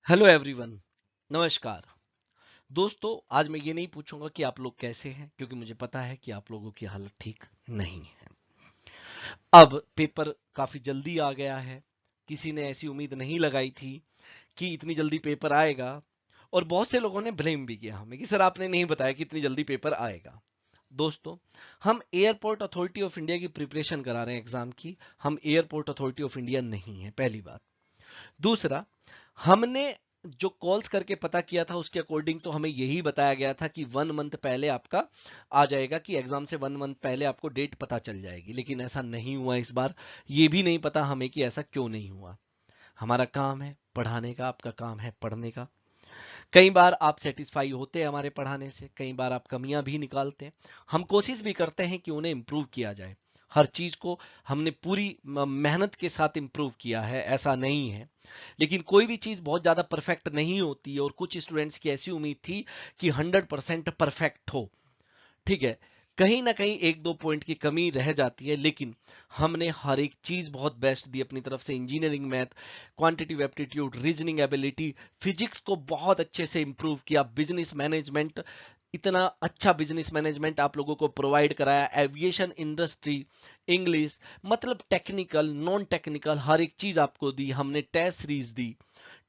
Hello everyone. नमस्कार दोस्तों। आज मैं ये नहीं पूछूंगा कि आप लोग कैसे हैं, क्योंकि मुझे पता है कि आप लोगों की हालत ठीक नहीं है। अब पेपर काफी जल्दी आ गया है। किसी ने ऐसी उम्मीद नहीं लगाई थी कि इतनी जल्दी पेपर आएगा, और बहुत से लोगों ने ब्लेम भी किया हमें कि सर आपने नहीं बताया कि इतनी जल्दी पेपर आएगा। दोस्तों, हम एयरपोर्ट अथॉरिटी ऑफ इंडिया की प्रिपरेशन करा रहे हैं एग्जाम की। हम एयरपोर्ट अथॉरिटी ऑफ इंडिया नहीं है, पहली बात। दूसरा, हमने जो कॉल्स करके पता किया था उसके अकॉर्डिंग तो हमें यही बताया गया था कि 1 मंथ पहले आपका आ जाएगा, कि एग्जाम से 1 मंथ पहले आपको डेट पता चल जाएगी। लेकिन ऐसा नहीं हुआ इस बार। ये भी नहीं पता हमें कि ऐसा क्यों नहीं हुआ। हमारा काम है पढ़ाने का, आपका काम है पढ़ने का। कई बार आप सेटिस्फाई होते हैं हमारे पढ़ाने से, कई बार आप कमियां भी निकालते हैं। हम कोशिश भी करते हैं कि उन्हें इम्प्रूव किया जाए। हर चीज को हमने पूरी मेहनत के साथ इम्प्रूव किया है, ऐसा नहीं है। लेकिन कोई भी चीज बहुत ज्यादा परफेक्ट नहीं होती, और कुछ स्टूडेंट्स की ऐसी उम्मीद थी कि 100% परफेक्ट हो। ठीक है, कहीं ना कहीं एक दो पॉइंट की कमी रह जाती है, लेकिन हमने हर एक चीज बहुत बेस्ट दी अपनी तरफ से। Engineering math, quantitative aptitude, reasoning ability, physics को बहुत अच्छे से इंप्रूव किया। बिजनेस मैनेजमेंट, इतना अच्छा बिजनेस मैनेजमेंट आप लोगों को प्रोवाइड कराया। एविएशन इंडस्ट्री, इंग्लिश, मतलब टेक्निकल नॉन टेक्निकल हर एक चीज आपको दी हमने। टेस्ट सीरीज दी।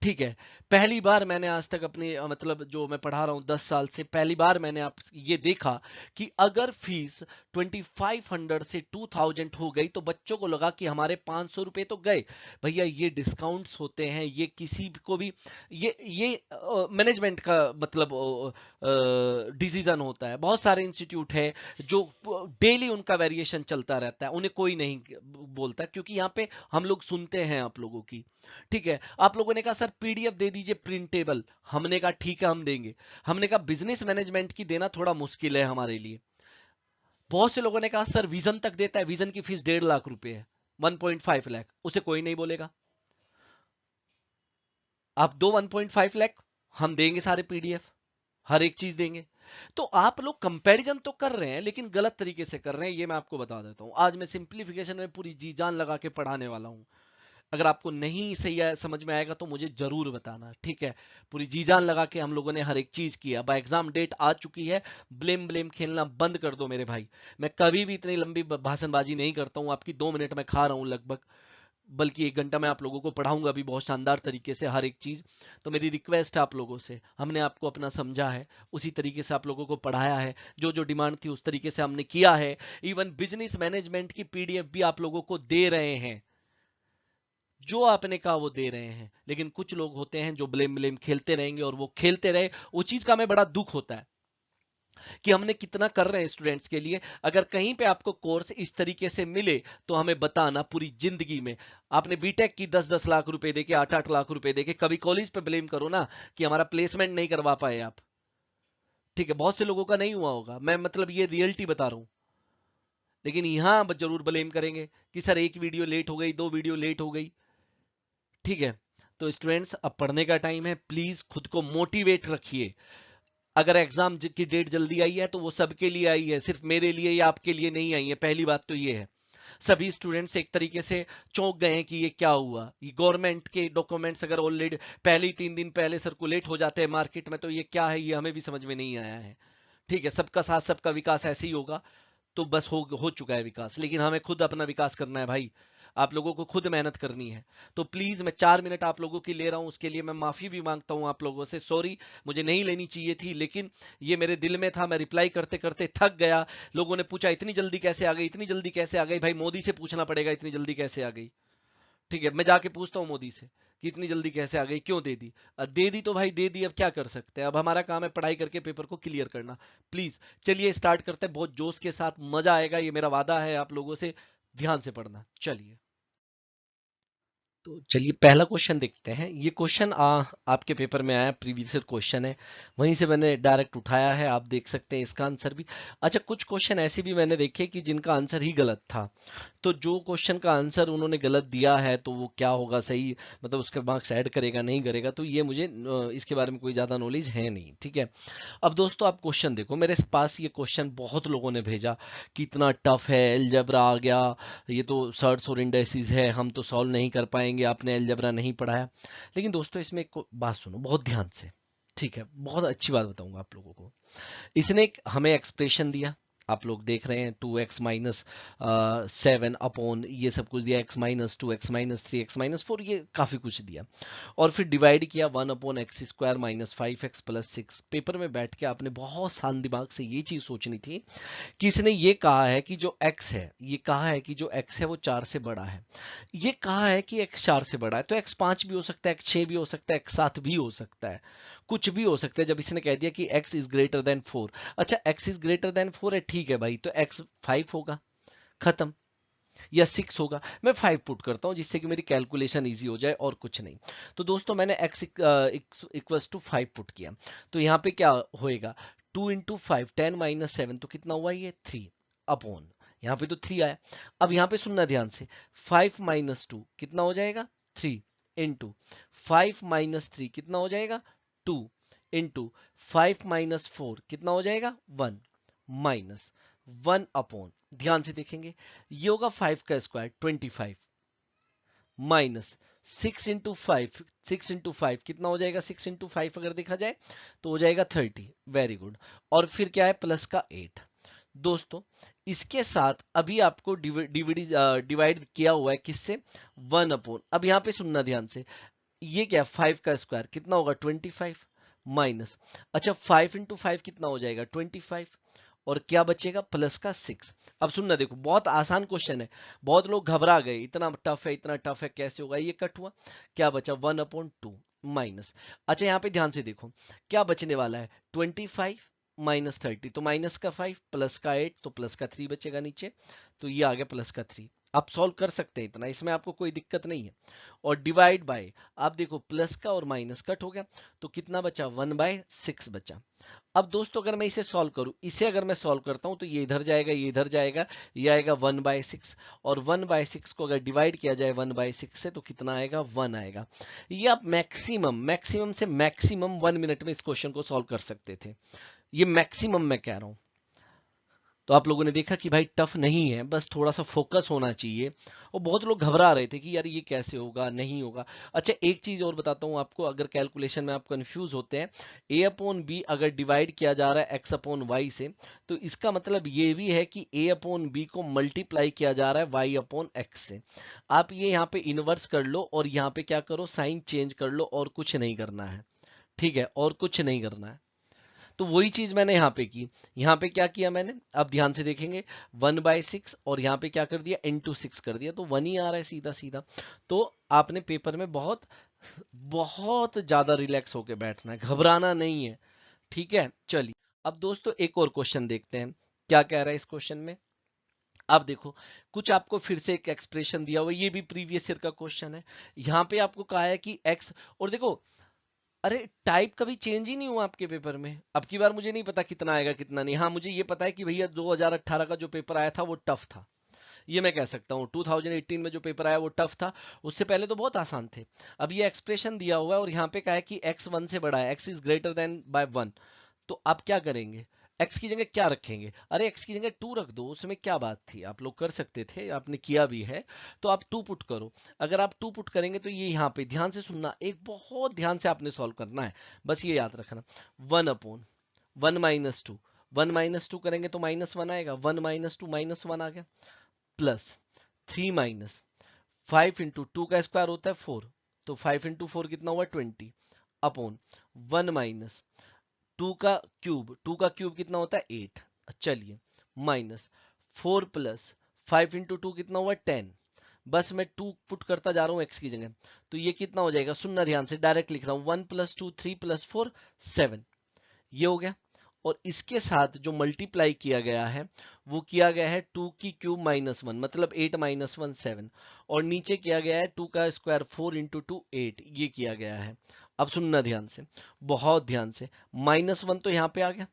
ठीक है, पहली बार मैंने आज तक अपने मतलब जो मैं पढ़ा रहा हूँ 10 साल से, पहली बार मैंने आप ये देखा कि अगर फीस 2500 से 2000 हो गई तो बच्चों को लगा कि हमारे 500 रुपए तो गए। भैया, ये डिस्काउंट्स होते हैं, ये किसी को भी ये मैनेजमेंट का मतलब डिसीजन होता है। बहुत सारे इंस्टीट्यूट है जो डेली उनका वेरिएशन चलता रहता है, उन्हें कोई नहीं बोलता, क्योंकि यहाँ पे हम लोग सुनते हैं आप लोगों की। ठीक है, आप लोगों ने कहा सर पीडीएफ दे दीजिए प्रिंटेबल। हमने कहा ठीक है हम देंगे। हमने कहा बिजनेस मैनेजमेंट की देना थोड़ा मुश्किल है हमारे लिए। बहुत से लोगों ने कहा सर विजन तक देता है, विजन की फीस 1.5 लाख रुपए है, 1.5 लाख। उसे कोई नहीं बोलेगा। आप दो 1.5 लाख, हम देंगे सारे पीडीएफ, हर एक चीज देंगे। तो आप लोग कंपैरिजन तो कर रहे हैं, लेकिन गलत तरीके से कर रहे हैं, ये मैं आपको बता देता हूं। आज मैं सिंप्लीफिकेशन में पूरी जी जान लगा के पढ़ाने वाला हूं। अगर आपको नहीं सही समझ में आएगा तो मुझे जरूर बताना, ठीक है। पूरी जी जान लगा के हम लोगों ने हर एक चीज की। अब एग्जाम डेट आ चुकी है, ब्लेम ब्लेम खेलना बंद कर दो मेरे भाई। मैं कभी भी इतनी लंबी भाषणबाजी नहीं करता हूं। आपकी 2 मिनट में खा रहा हूं लगभग, बल्कि 1 घंटा मैं आप लोगों को पढ़ाऊंगा भी बहुत शानदार तरीके से हर एक चीज। तो मेरी रिक्वेस्ट है आप लोगों से, हमने आपको अपना समझा है, उसी तरीके से आप लोगों को पढ़ाया है। जो जो डिमांड थी उस तरीके से हमने किया है। इवन बिजनेस मैनेजमेंट की पीडीएफ भी आप लोगों को दे रहे हैं, जो आपने कहा वो दे रहे हैं। लेकिन कुछ लोग होते हैं जो ब्लेम ब्लेम खेलते रहेंगे, और वो खेलते रहे। उस चीज का हमें बड़ा दुख होता है कि हमने कितना कर रहे हैं स्टूडेंट्स के लिए। अगर कहीं पे आपको कोर्स इस तरीके से मिले तो हमें बताना। पूरी जिंदगी में आपने बीटेक की 10-10 लाख रुपए देके, 8-8 लाख रुपए देके, कभी कॉलेज पे ब्लेम करो ना कि हमारा प्लेसमेंट नहीं करवा पाए आप। ठीक है, बहुत से लोगों का नहीं हुआ होगा, मैं मतलब ये रियलिटी बता रहा हूं। लेकिन यहां जरूर ब्लेम करेंगे कि सर एक वीडियो लेट हो गई, 2 वीडियो लेट हो गई। ठीक है, तो स्टूडेंट्स अब पढ़ने का टाइम है। प्लीज खुद को मोटिवेट रखिए। अगर एग्जाम की डेट जल्दी आई है तो वो सबके लिए आई है, सिर्फ मेरे लिए या आपके लिए नहीं आई है। पहली बात तो ये है। सभी स्टूडेंट्स एक तरीके से चौंक गए हैं कि ये क्या हुआ। ये गवर्नमेंट के डॉक्यूमेंट्स अगर ऑलरेडी पहले ही 3 दिन पहले सर्कुलेट हो जाते हैं मार्केट में, तो ये क्या है, ये हमें भी समझ में नहीं आया है। ठीक है, सबका साथ सबका विकास ऐसे ही होगा, तो बस हो चुका है विकास। लेकिन हमें खुद अपना विकास करना है भाई। आप लोगों को खुद मेहनत करनी है। तो प्लीज, मैं 4 मिनट आप लोगों की ले रहा हूं, उसके लिए मैं माफी भी मांगता हूं आप लोगों से। सॉरी, मुझे नहीं लेनी चाहिए थी, लेकिन ये मेरे दिल में था। मैं रिप्लाई करते करते थक गया। लोगों ने पूछा इतनी जल्दी कैसे आ गई, इतनी जल्दी कैसे आ गई। भाई मोदी से पूछना पड़ेगा इतनी जल्दी कैसे आ गई। ठीक है, मैं जाके पूछता हूँ मोदी से कि इतनी जल्दी कैसे आ गई, क्यों दे दी। दे दी तो भाई दे दी, अब क्या कर सकते हैं। अब हमारा काम है पढ़ाई करके पेपर को क्लियर करना। प्लीज चलिए स्टार्ट करते हैं, बहुत जोश के साथ, मजा आएगा, ये मेरा वादा है आप लोगों से। ध्यान से पढ़ना, चलिए। तो चलिए पहला क्वेश्चन देखते हैं। ये क्वेश्चन आपके पेपर में आया, प्रीवियस क्वेश्चन है, वहीं से मैंने डायरेक्ट उठाया है। आप देख सकते हैं इसका आंसर भी। अच्छा, कुछ क्वेश्चन ऐसे भी मैंने देखे कि जिनका आंसर ही गलत था। तो जो क्वेश्चन का आंसर उन्होंने गलत दिया है तो वो क्या होगा सही, मतलब उसके मार्क्स ऐड करेगा नहीं करेगा, तो ये मुझे इसके बारे में कोई ज्यादा नॉलेज है नहीं। ठीक है, अब दोस्तों आप क्वेश्चन देखो। मेरे पास ये क्वेश्चन बहुत लोगों ने भेजा कि इतना टफ है, अलजेब्रा आ गया, ये तो सर्ट्स और इंडेसिस है, हम तो सॉल्व नहीं कर पाएंगे, बोलेंगे आपने अलजेब्रा नहीं पढ़ाया, लेकिन दोस्तों इसमें एक बात सुनो बहुत ध्यान से, ठीक है, बहुत अच्छी बात बताऊंगा आप लोगों को। इसने हमें एक्सप्रेशन दिया, आप लोग देख रहे हैं 2x माइनस 7 अपॉन ये सब कुछ दिया, x minus 2x minus 3x minus 4, ये काफी कुछ दिया। और फिर डिवाइड किया 1 upon x square minus 5x plus 6। Paper में बैठ के आपने बहुत शांत दिमाग से ये चीज सोचनी थी कि इसने ये कहा है कि जो x है, ये कहा है कि जो x है वो 4 से बड़ा है, ये कहा है कि x 4 से बड़ा है, तो x 5 भी हो सकता है, x 6 भी हो सकता है, x 7 भी हो सकता है, कुछ भी हो सकता है। जब इसने कह दिया कि x इज ग्रेटर देन 4, अच्छा x इज ग्रेटर देन 4 है, ठीक है भाई, तो x 5 होगा, खत्म, या 6 होगा। मैं 5 पुट करता हूं जिससे कि मेरी कैलकुलेशन इजी हो जाए और कुछ नहीं। तो दोस्तों मैंने x इक्वल्स टू 5 पुट किया, तो यहाँ पे क्या होएगा, 2 इंटू 5 10 माइनस 7, तो कितना हुआ ये 3 अपॉन, यहाँ पे तो 3 आया। अब यहाँ पे सुनना ध्यान से, 5 माइनस 2 कितना हो जाएगा 3 इंटू 5 माइनस 3 कितना हो जाएगा 2 इंटू 5 माइनस 4 कितना हो जाएगा 1 माइनस 1 अपॉन, ध्यान से देखेंगे ये होगा 5 का स्क्वायर 25 माइनस 6 इंटू 5, 6 इंटू 5 कितना हो जाएगा, 6 इंटू 5 अगर देखा जाए तो हो जाएगा 30, वेरी गुड। और फिर क्या है प्लस का 8। दोस्तों इसके साथ अभी आपको डिवाइड किया हुआ है किससे, 1 अपॉन, अब यहाँ पे सुनना ध्यान से, ये क्या 5 का स्क्वायर कितना होगा 25 माइनस, अच्छा 5 इंटू 5 कितना हो जाएगा 25, और क्या बचेगा प्लस का 6। अब सुनना देखो बहुत आसान क्वेश्चन है, बहुत लोग घबरा गए, इतना टफ है इतना टफ है कैसे होगा, ये कट हुआ, क्या बचा 1/2 माइनस, अच्छा यहाँ पे ध्यान से देखो क्या बचने वाला है 25 माइनस 30, तो माइनस का 5 प्लस का 8, तो प्लस का 3 बचेगा नीचे, तो ये आ गया प्लस का 3। आप सॉल्व कर सकते हैं इतना, इसमें आपको कोई दिक्कत नहीं है। और डिवाइड बाय, आप देखो प्लस का और माइनस कट हो गया, तो कितना बचा 1/6 बचा। अब दोस्तों अगर मैं इसे सॉल्व करूं, इसे अगर मैं सॉल्व करता हूं तो ये इधर जाएगा ये इधर जाएगा, ये आएगा 1/6, और 1/6 को अगर डिवाइड किया जाए 1/6 से तो कितना आएगा 1 आएगा। ये आप मैक्सिमम मैक्सिमम से मैक्सिमम 1 मिनट में इस क्वेश्चन को सॉल्व कर सकते थे, ये मैक्सिमम मैं कह रहा हूं। तो आप लोगों ने देखा कि भाई टफ नहीं है, बस थोड़ा सा फोकस होना चाहिए। और बहुत लोग घबरा रहे थे कि यार ये कैसे होगा नहीं होगा। अच्छा एक चीज और बताता हूं आपको, अगर कैलकुलेशन में आप कंफ्यूज होते हैं, a अपॉन बी अगर डिवाइड किया जा रहा है x अपॉन वाई से, तो इसका मतलब ये भी है कि a अपॉन बी को मल्टीप्लाई किया जा रहा है y अपॉन x से। आप ये यहाँ पे इनवर्स कर लो और यहाँ पे क्या करो साइन चेंज कर लो, और कुछ नहीं करना है, ठीक है, और कुछ नहीं करना है। तो वही चीज मैंने यहाँ पे की, यहाँ पे क्या किया मैंने, अब ध्यान से देखेंगे 1/6 और यहाँ पे क्या कर दिया इंटू 6 कर दिया, तो 1 ही आ रहा है सीधा सीधा। तो आपने पेपर में बहुत बहुत ज्यादा रिलैक्स होके बैठना है, घबराना नहीं है, ठीक है। चलिए अब दोस्तों एक और क्वेश्चन देखते हैं क्या कह रहा है इस क्वेश्चन में। अब देखो कुछ आपको फिर से एक एक्सप्रेशन दिया हुआ, ये भी प्रीवियस ईयर का क्वेश्चन है। यहाँ पे आपको कहा है कि x, और देखो अरे टाइप कभी चेंज ही नहीं हुआ आपके पेपर में। अब की बार मुझे नहीं पता कितना आएगा कितना नहीं, हाँ मुझे ये पता है कि भैया 2018 का जो पेपर आया था वो टफ था, ये मैं कह सकता हूँ। 2018 में जो पेपर आया वो टफ था, उससे पहले तो बहुत आसान थे। अब ये एक्सप्रेशन दिया हुआ है और यहाँ पे कहा है कि x 1 से बड़ा है, x is greater than by 1, तो आप क्या करेंगे, x की जगह क्या रखेंगे, अरे x की जगह 2 रख दो, उसमें क्या बात थी, आप लोग कर सकते थे, आपने किया भी है, तो आप 2 पुट करो। अगर आप 2 पुट करेंगे तो ये यहाँ पे ध्यान से सुनना, एक बहुत ध्यान से आपने सॉल्व करना है, बस ये याद रखना 1/1 - 2, 1 - 2 करेंगे तो -1 आएगा, 1 - 2 -1 आ गया, प्लस 3 माइनस 5 इंटू 2 का स्क्वायर होता है 4, तो 5 इंटू 4 कितना हुआ 20 अपॉन 1 माइनस 2 का क्यूब कितना होता है 8, चलिए माइनस 4 प्लस 5 इंटू 2 कितना हुआ 10, बस मैं 2 पुट करता जा रहा हूँ x की जगह, तो ये कितना हो जाएगा, सुनना ध्यान से डायरेक्ट लिख रहा हूँ, 1 + 2 3 + 4 7, ये हो गया। और इसके साथ जो मल्टीप्लाई किया गया है वो किया गया है 2 की क्यूब -1, मतलब 8 - 1 7, और नीचे किया गया है 2 का स्क्वायर 4 इंटू 2 8, ये किया गया है। अब सुनना ध्यान से, बहुत ध्यान से, -1 तो यहाँ पे आ गया,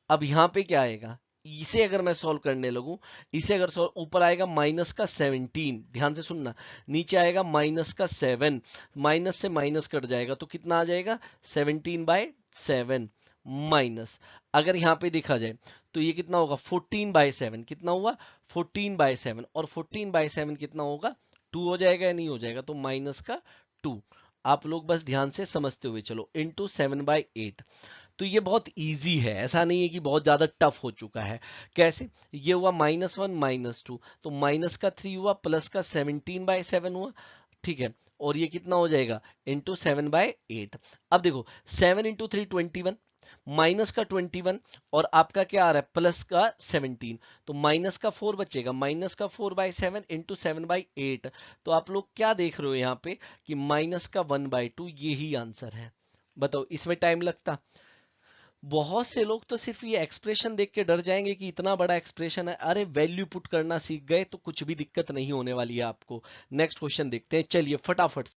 अब यहाँ पे क्या आएगा, इसे अगर मैं सॉल्व करने लगूं, इसे अगर सॉल्व, ऊपर आएगा माइनस का 17, ध्यान से सुनना, नीचे आएगा माइनस का 7, माइनस से माइनस कट जाएगा तो कितना आ जाएगा 17/7 माइनस, अगर यहाँ पे देखा जाए तो ये कितना होगा 14/7, कितना हुआ 14/7, और 14/7 कितना होगा 2 हो जाएगा या नहीं हो जाएगा, तो माइनस का 2। आप लोग बस ध्यान से समझते हुए चलो, इंटू 7/8। तो ये बहुत इजी है, ऐसा नहीं है कि बहुत ज्यादा टफ हो चुका है। कैसे? ये हुआ -1 -2, तो माइनस का 3 हुआ, प्लस का 17/7 हुआ, ठीक है। और ये कितना हो जाएगा? इंटू 7/8। अब देखो 7 इंटू 3 21, माइनस का 21, और आपका क्या आ रहा है? प्लस का 17। तो माइनस का 4 बचेगा, माइनस का 4/7 इंटू 7/8। तो आप लोग क्या देख रहे हो यहाँ पे कि माइनस का 1/2, यही आंसर है। बताओ इसमें टाइम लगता? बहुत से लोग तो सिर्फ ये एक्सप्रेशन देख के डर जाएंगे कि इतना बड़ा एक्सप्रेशन है। अरे वैल्यू पुट करना सीख गए तो कुछ भी दिक्कत नहीं होने वाली है आपको। नेक्स्ट क्वेश्चन देखते हैं, चलिए फटाफट।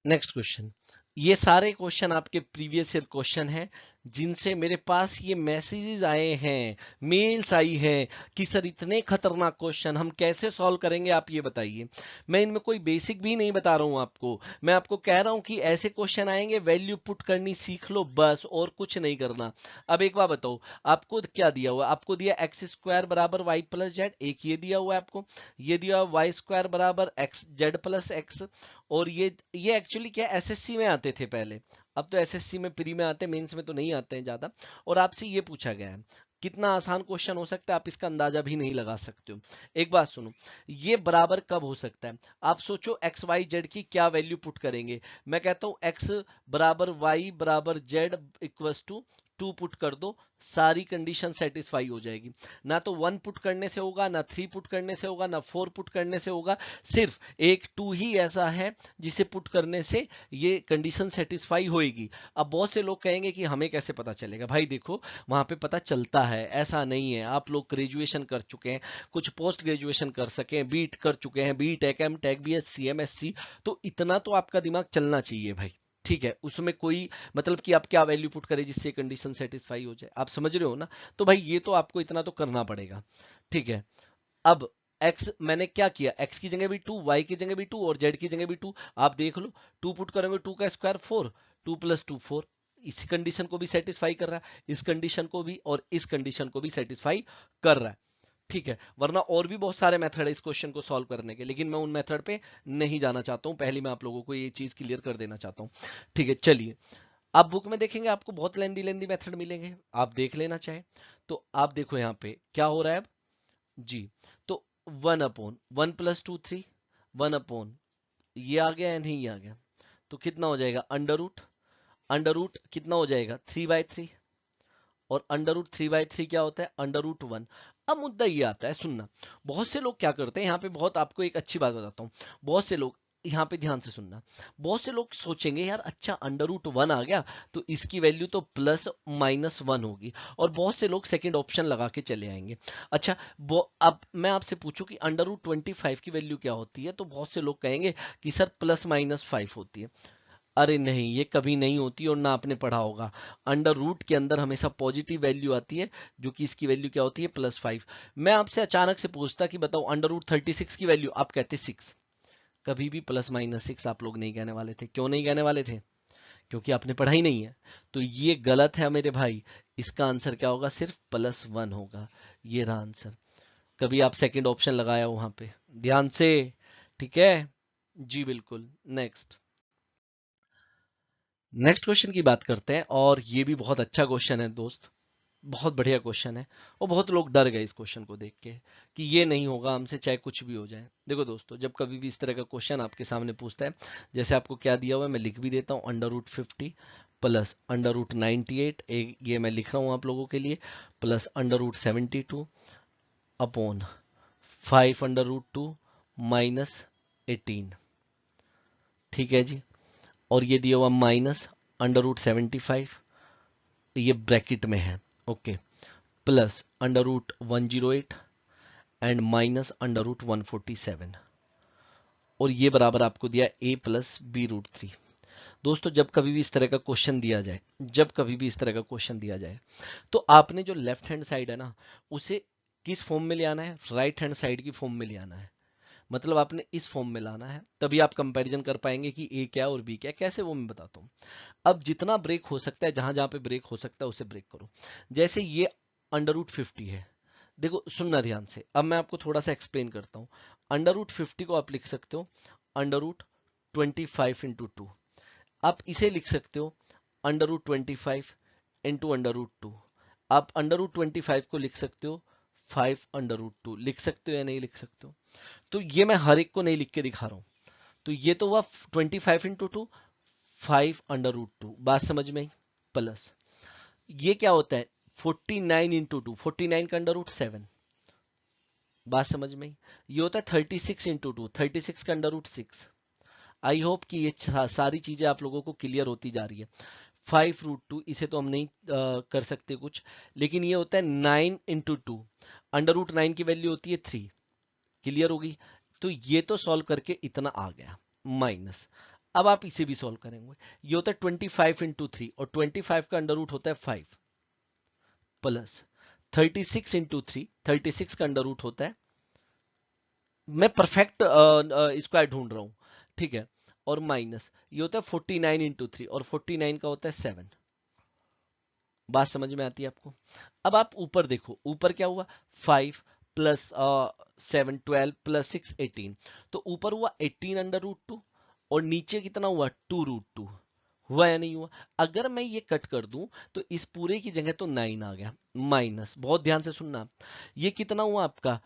Next question. ये सारे क्वेश्चन आपके प्रीवियस ईयर क्वेश्चन हैं, जिनसे मेरे पास ये मैसेजेस आए हैं, मेल्स आई हैं कि सर इतने खतरनाक क्वेश्चन हम कैसे सॉल्व करेंगे, आप ये बताइए। मैं इनमें कोई बेसिक भी नहीं बता रहा हूं आपको, मैं आपको कह रहा हूं कि ऐसे क्वेश्चन आएंगे, वैल्यू पुट करनी सीख लो बस, और कुछ नहीं करना। अब एक बार बताओ, आपको क्या दिया हुआ? आपको दिया x² बराबर वाई प्लस जेड, एक ये दिया हुआ है आपको, ये दिया हुआ y² बराबर एक्स जेड प्लस एक्स। और ये एक्चुअली क्या एसएससी में आते थे पहले, अब तो एसएससी में प्री में आते हैं, मेंस में तो नहीं आते हैं ज्यादा। और आपसे ये पूछा गया है, कितना आसान क्वेश्चन हो सकता है आप इसका अंदाजा भी नहीं लगा सकते हो। एक बात सुनो, ये बराबर कब हो सकता है? आप सोचो एक्स वाई जेड की क्या वैल्यू पुट करेंगे। मैं कहता हूं एक्स बराबर वाई बराबर जेड इक्वल्स टू 2 पुट कर दो, सारी कंडीशन सेटिस्फाई हो जाएगी। ना तो 1 पुट करने से होगा, ना 3 पुट करने से होगा, ना 4 पुट करने से होगा, सिर्फ एक 2 ही ऐसा है जिसे पुट करने से ये कंडीशन सेटिस्फाई होएगी। अब बहुत से लोग कहेंगे कि हमें कैसे पता चलेगा? भाई देखो, वहां पे पता चलता है, ऐसा नहीं है। आप लोग ग्रेजुएशन कर चुके हैं, कुछ पोस्ट ग्रेजुएशन कर सके, बीट कर चुके हैं, बीटेक एमटेक बीएससी एमएससी, तो इतना तो आपका दिमाग चलना चाहिए भाई, ठीक है। उसमें कोई मतलब कि आप क्या वैल्यू पुट करें जिससे कंडीशन सेटिस्फाई हो जाए, आप समझ रहे हो ना? तो भाई ये तो आपको इतना तो करना पड़ेगा, ठीक है। अब x मैंने क्या किया, x की जगह भी 2, y की जगह भी 2 और z की जगह भी 2। आप देख लो, 2 पुट करेंगे, 2 का स्क्वायर 4, 2 + 2 4। इस कंडीशन को भी सेटिस्फाई कर रहा है, इस कंडीशन को भी, और इस कंडीशन को भी सेटिस्फाई कर रहा है, ठीक है। वरना और भी बहुत सारे मेथड है इस क्वेश्चन को सॉल्व करने के, लेकिन मैं उन मेथड पे नहीं जाना चाहता हूं। पहले मैं आप लोगों को ये चीज क्लियर कर देना चाहता हूं, ठीक है। चलिए, आप बुक में देखेंगे आपको बहुत लेंदी लेंदी मेथड मिलेंगे, आप देख लेना चाहे तो। आप देखो यहाँ पे क्या हो रहा है अब जी। तो 1/1 + 2 3, 1/, ये आ गया या नहीं आ गया? तो कितना हो जाएगा? अंडर रूट कितना हो जाएगा? 3/3। और अंडर रूट 3/3 क्या होता है? √1। अब मुद्दा ये आता है, सुनना, बहुत से लोग क्या करते हैं यहाँ पे, बहुत आपको एक अच्छी बात बताता हूँ। बहुत से लोग यहाँ पे ध्यान से सुनना, बहुत से लोग सोचेंगे यार अच्छा √1 आ गया तो इसकी वैल्यू तो +-1 होगी, और बहुत से लोग सेकंड ऑप्शन लगा के चले आएंगे। अच्छा, अब मैं आपसे पूछूं कि √25 की वैल्यू क्या होती है, तो बहुत से लोग कहेंगे कि सर +-5 होती है। अरे नहीं, ये कभी नहीं होती, और ना आपने पढ़ा होगा। अंडर रूट के अंदर हमेशा पॉजिटिव वैल्यू आती है, जो कि इसकी वैल्यू क्या होती है? +5। मैं आपसे अचानक से पूछता कि बताओ √36 की वैल्यू, आप कहते 6। कभी भी +-6 आप लोग नहीं कहने वाले थे। क्यों नहीं कहने वाले थे? क्योंकि आपने पढ़ा ही नहीं है। तो ये गलत है मेरे भाई, इसका आंसर क्या होगा? सिर्फ +1 होगा। ये रहा आंसर। कभी आप सेकंड ऑप्शन लगाया वहां पे, ध्यान से, ठीक है जी, बिल्कुल। नेक्स्ट, नेक्स्ट क्वेश्चन की बात करते हैं, और ये भी बहुत अच्छा क्वेश्चन है दोस्त, बहुत बढ़िया क्वेश्चन है। और बहुत लोग डर गए इस क्वेश्चन को देख के कि ये नहीं होगा हमसे, चाहे कुछ भी हो जाए। देखो दोस्तों, जब कभी भी इस तरह का क्वेश्चन आपके सामने पूछता है, जैसे आपको क्या दिया हुआ है मैं लिख भी देता हूँ, under root 50 plus under root 98, एक ये मैं लिख रहा हूँ आप लोगों के लिए, plus under root 72 upon 5 under root 2 -18, ठीक है जी। और ये दिया हुआ -अंडर रूट 75, ये ब्रैकेट में है, okay, plus under root 108 and -under root 147, और ये बराबर आपको दिया a + b√3। दोस्तों, जब कभी भी इस तरह का क्वेश्चन दिया जाए, जब कभी भी इस तरह का क्वेश्चन दिया जाए, तो आपने जो लेफ्ट हैंड साइड है ना, उसे किस फॉर्म में ले आना है? राइट हैंड साइड की फॉर्म में ले आना है। मतलब आपने इस फॉर्म में लाना है, तभी आप कंपैरिजन कर पाएंगे कि ए क्या और बी क्या। कैसे, वो मैं बताता हूँ। अब जितना ब्रेक हो सकता है, जहां जहां पे ब्रेक हो सकता है उसे ब्रेक करो। जैसे ये अंडर रूट 50 है, देखो सुनना ध्यान से, अब मैं आपको थोड़ा सा एक्सप्लेन करता हूँ। अंडर रूट 50 को आप लिख सकते हो अंडर रूट 25 इंटू 2। आप इसे लिख सकते हो under root 25 into under root 2। आप अंडर रूट 25 को लिख सकते हो 5 अंडर रूट 2। लिख सकते हो या नहीं लिख सकते हो? तो ये मैं हर एक को नहीं लिख के दिखा रहा हूं। तो ये तो हुआ 25 इंटू 2, 5 अंडर रूट 2। बात समझ में आई? प्लस ये क्या होता है 49 इंटू 2, 49 का अंडर रूट 7। बात समझ में आई? ये होता है 36 इंटू 2, 36 का अंडर रूट 6। आई होप कि ये सारी चीजें आप लोगों को क्लियर होती जा रही है। 5 रूट 2, इसे तो हम नहीं कर सकते कुछ, लेकिन ये होता है 9 इंटू 2। अंडर रूट 9 की वैल्यू होती है 3। क्लियर होगी? तो ये तो सॉल्व करके इतना आ गया माइनस। अब आप इसे भी सॉल्व करेंगे। ये होता है 25 इंटू 3, और 25 का अंडर रूट होता है 5, प्लस 36 इंटू 3, 36 का अंडर रूट होता है, मैं परफेक्ट स्क्वायर ढूंढ रहा हूं, ठीक है, और माइनस ये होता है 49 इंटू 3, और 49 का होता है 7। बात समझ में आती है आपको? अब आप ऊपर देखो, ऊपर क्या हुआ 5 प्लस 7 12 प्लस 6 18। तो ऊपर हुआ 18 अंडर रूट 2, और नीचे कितना हुआ 2 रूट 2। हुआ या नहीं हुआ? अगर मैं ये कट कर दूं तो इस पूरे की जगह तो 9 आ गया, माइनस, बहुत ध्यान से सुनना, ये कितना हुआ आपका,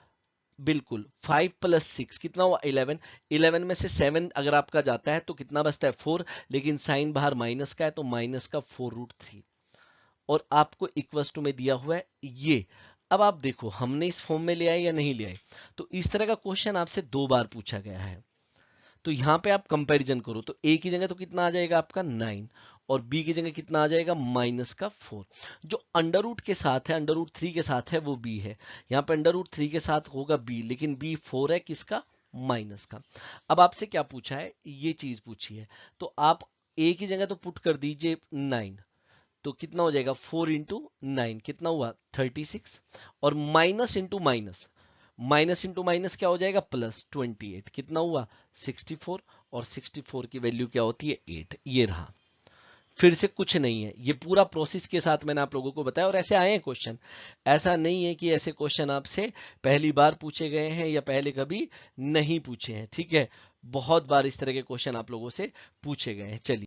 बिल्कुल 5 प्लस 6 कितना हुआ 11। 11 में से 7 अगर आपका जाता है तो कितना बचता है 4, लेकिन साइन बाहर माइनस का है तो माइनस का 4 रूट 3, और आपको इक्वस टू में दिया हुआ है ये। अब आप देखो हमने इस फॉर्म में ले आए या नहीं ले आए। तो इस तरह का क्वेश्चन आपसे 2 बार पूछा गया है, तो यहां पे आप कंपैरिजन करो, तो ए की जगह तो कितना आ जाएगा आपका 9, और बी की जगह कितना आ जाएगा माइनस का 4। जो अंडर रूट के साथ है, अंडर रूट 3 के साथ है, वो बी है। यहाँ पे अंडर रूट 3 के साथ होगा बी, लेकिन बी 4 है किसका, माइनस का। अब आपसे क्या पूछा है, ये चीज पूछी है, तो आप ए की जगह तो पुट कर दीजिए 9, तो कितना हो जाएगा 4 इंटू 9 कितना हुआ 36, और minus into minus, minus into minus क्या हो जाएगा प्लस 28, कितना हुआ 64, और 64 की वैल्यू क्या होती है 8। ये रहा, फिर से कुछ नहीं है, ये पूरा प्रोसेस के साथ मैंने आप लोगों को बताया, और ऐसे आए हैं क्वेश्चन। ऐसा नहीं है कि ऐसे क्वेश्चन आपसे पहली बार पूछे गए हैं या पहले कभी नहीं पूछे हैं, ठीक है, बहुत बार इस तरह के क्वेश्चन आप लोगों से पूछे गए हैं। चलिए